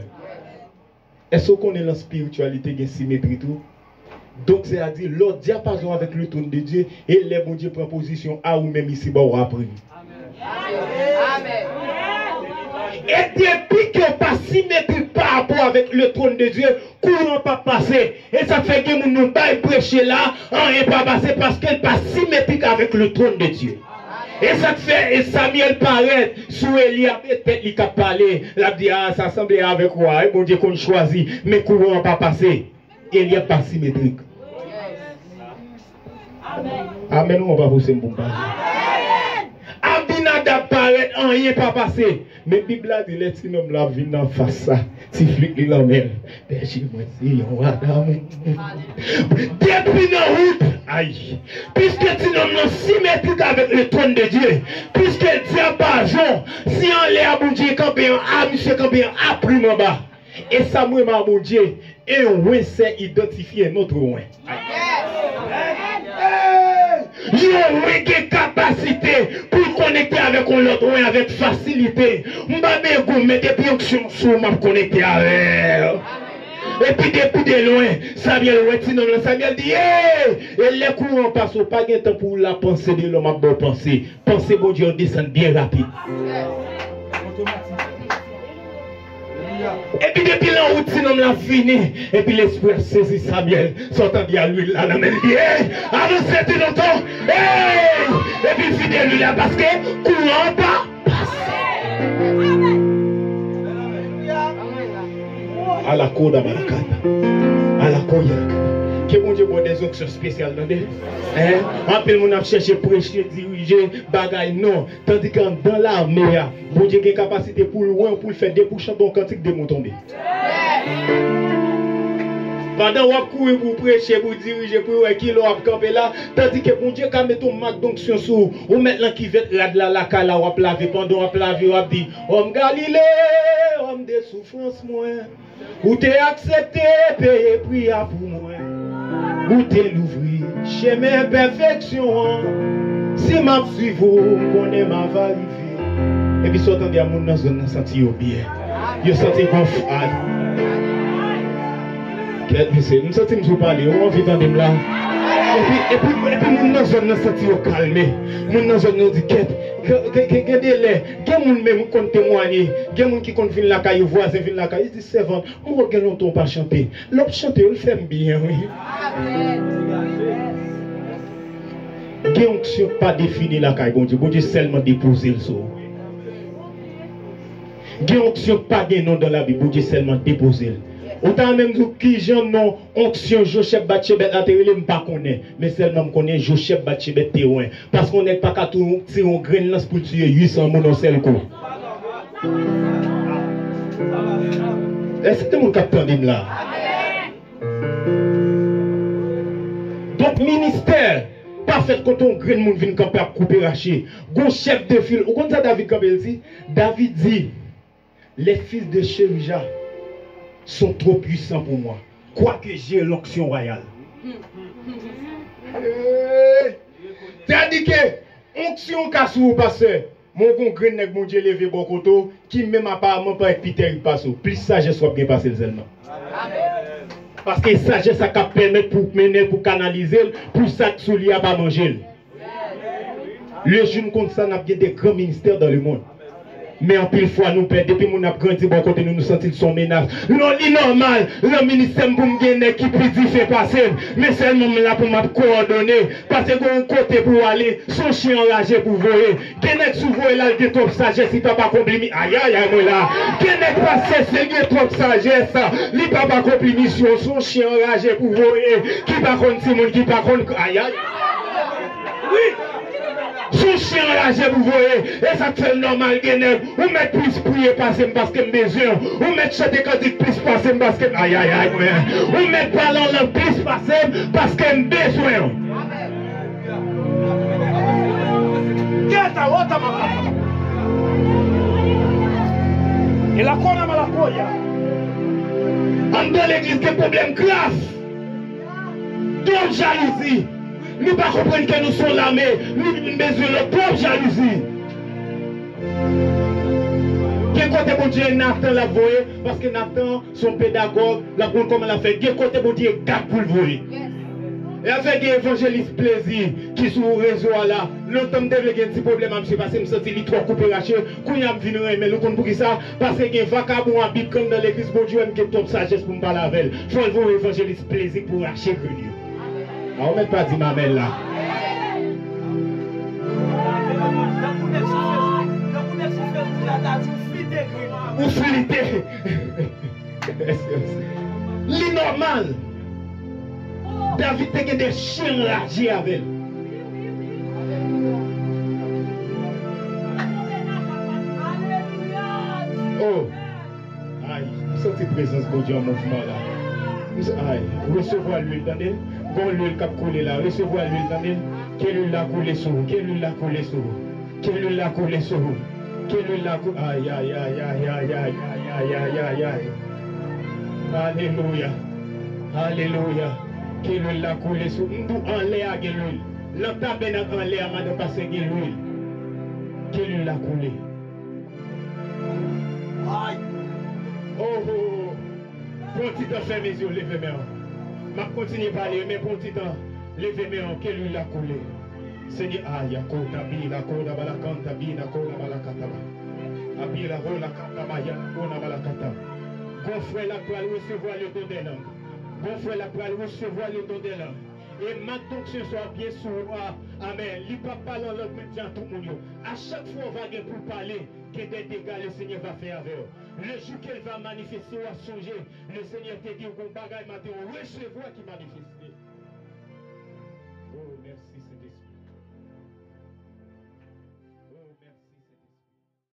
Est-ce qu'on est dans la spiritualité, il y a symétrie tout? Donc, c'est-à-dire, l'autre diapason avec le trône de Dieu, et les bon Dieu prend position à ou même ici, bon, après.
Amen.
Et depuis qu'on pas symétrique par rapport avec le trône de Dieu, courant pas passer. Et ça fait que nous ne pas prêcher là, rien pas passer parce qu'elle pas symétrique avec le trône de Dieu. Et ça fait, et Samuel paraît, sous Eliab, et peut-être il a parlé, la dit, ah, ça semble avec quoi, et bon Dieu qu'on choisit, mais courant pas passer. Eliab pas symétrique. Amen, on va pousser mon père. Abinadab paraît, rien pas passé. Mais la Bible a dit, les petits hommes là viennent en face ça. Si flic les l'emmène. Moi si on va depuis nos routes, aïe. Puisque tu n'es symétrique avec le trône de Dieu. Puisque le diapason, si on l'est à bon Dieu, campé en A, monsieur campé en A, prime en bas. Et ça, moi, ma bon Dieu, et on sait identifier notre loin. Il y a une capacité pour connecter avec l'autre avec facilité. Je vais mettre des options sur ma connecter avec. Et puis depuis de loin, Samuel dit, et les courants passent pas de temps pour la pensée de l'homme à bon penser. Pensez bon Dieu descend bien rapide. Et puis depuis la route, sinon l'a fini. Et puis l'esprit a saisi Samuel. Sortant à lui là, la main dit, avancez tout longtemps. Et puis fidèle lui là parce que courant pas passer. À la cour d'Amalakata. À la cour d'Amalakata. Que mon Dieu a des options spéciales dans des. En peu, on a cherché prêcher, diriger, bagaille, non. Tandis que dans l'armée, mon Dieu a une capacité pour loin, pour faire des bouchons, donc cantique de mon tombé. Pendant qu'on courir pour prêcher, pour diriger, pour qui l'on a campé là, tandis que mon Dieu a mis ton marque d'onction sur ou maintenant qui va être là, la cala, on va laver, pendant on va laver, on va dire, homme Galilée, homme de souffrance, moi, ou t'es accepté, payer prière pour moi. Où t'es l'ouvrir, chemin perfection. Si ma suivi, connaît ma va arriver. Et puis, sortant de mon dans zone, senti bien. Je senti bon froid. Nous senti nous parler, on vit dans des là. Et puis, mon dans zone, senti calmé. Mon dans zone, nous dit quête. Regardez-les, il y a des gens qui comptent témoigner, il y a des gens qui comptent venir la caille, voisin venir la caille, ils disent servant, on regarde longtemps pas chanter. L'autre chanter, il fait bien, oui. Il y a onction pas défini la caille, bon Dieu seulement déposer le sort. Il y a onction pas de nom dans la Bible, bon Dieu seulement déposer le. Autant même qui j'en non onction Jocheb Batchebet la terre me pas connaît mais seulement me connaît Jocheb Batchebet témoin parce qu'on n'est pas qu'à tout tirer un grain lance pour tuer 800 moun en seul coup. Est-ce que mon capteur dit là? Donc ministère parfait quand on grain moun vient camper à couper racher. Gon chef de file, ou comme ça David Campbell dit, David dit les fils de Chérija sont trop puissants pour moi. Quoique j'ai l'onction royale. C'est-à-dire que onction cassou passeur. Mon bon grain nèg mon Dieu levé bon koto qui même apparemment pas avec Peter il passe. Plus sagesse soit bien passé seulement. Parce que sagesse ça cap permettre pour mener pour canaliser pour ça que soulier pas manger. Le jeune comme ça n'a bien des grands ministères dans le monde. Mais en pile fois, nous perdons, depuis qu'on a grandi, bon côté nous sentons son menace. Non, c'est normal, le ministère pour me gagner qui peut faire passer, mais seulement là pour me coordonner, parce que un côté pour aller, son chien enragé pour voyer. Gagner sous voyer là, il y a trop de sagesse, il ne peut pas accomplir. Aïe, aïe, aïe, moi là. Gagner passer, il y a trop de sagesse, il ne peut pas accomplir mission, son chien enragé pour voyer, qui ne peut pas contre qui par contre, aïe, aïe. Oui. Son chien enragé vous voyez, et ça fait normal gagner. Ou mettre plus prier passer parce que j'ai besoin. Ou mettre chanter quand dit plus passer parce que aïe aïe aïe. Ou mettre parler en plus passer parce que j'ai besoin.
Et la corne à la coya.
En dans l'église, des problèmes graves. De jalousie. Nous ne comprenons pas que nous sommes l'armée, nous avons besoin de notre propre jalousie. Quel côté bon Dieu Nathan l'a voyé, parce que Nathan, son pédagogue, la bonne comme elle a fait, quel côté bon Dieu garde pour le voyer. Et avec l'évangéliste plaisir qui sur le réseau là, longtemps de un petit problème à me passer, me sentir li trop coupé raché, quand y a me venir mais le compte pour qui ça parce que y a vacabon habite comme dans l'église bon Dieu me top sagesse pour me parler avec elle. Faut le voir évangéliste plaisir pour racher grenier. Ah on met pas dit ma mère là. Ou flité. L'inormal. David a des chiens ragés avec elle. Oh, aïe, sentez présence de Dieu en mouvement là. Aïe, recevoir l'huile, attendez. Bon l'huile qui a coulé là, recevoir l'huile, attendez. Quelle huile l'a coulé sur vous, quelle huile l'a coulé sur vous, quelle huile l'a coulé sur vous, quelle huile l'a coulé. Aïe, aïe, aïe, aïe, aïe, aïe, aïe, aïe, aïe, aïe. Alléluia, alléluia. Quelle huile l'a coulé sur vous, en l'air à l'huile. L'entame en l'air, madame, parce que l'huile. Quelle huile l'a coulé. Oh, oh, oh. Pour un petit temps, fermez mes yeux, levez mes mains. Je continue à parler, mais pour un petit temps, levez mes mains, quelle huile a coulé. Seigneur, aïe, akota, bina, koda, balakanta, bina, koda, balakataba. Abila, rola, kataba, yana, koda, balakataba. Bon frère, la pour recevoir le don des langues. Bon frère, la pour recevoir le don des langues. Et maintenant que ce soit bien sur moi, amen. Il ne peut pas parler en langue maintenant tout le monde. À chaque fois, on va aller pour parler que des dégâts le Seigneur va faire avec eux. Le jour qu'elle va manifester ou à songer, le Seigneur te dit qu'on bagaille matin, recevoir qui manifeste. Oh, merci Saint-Esprit.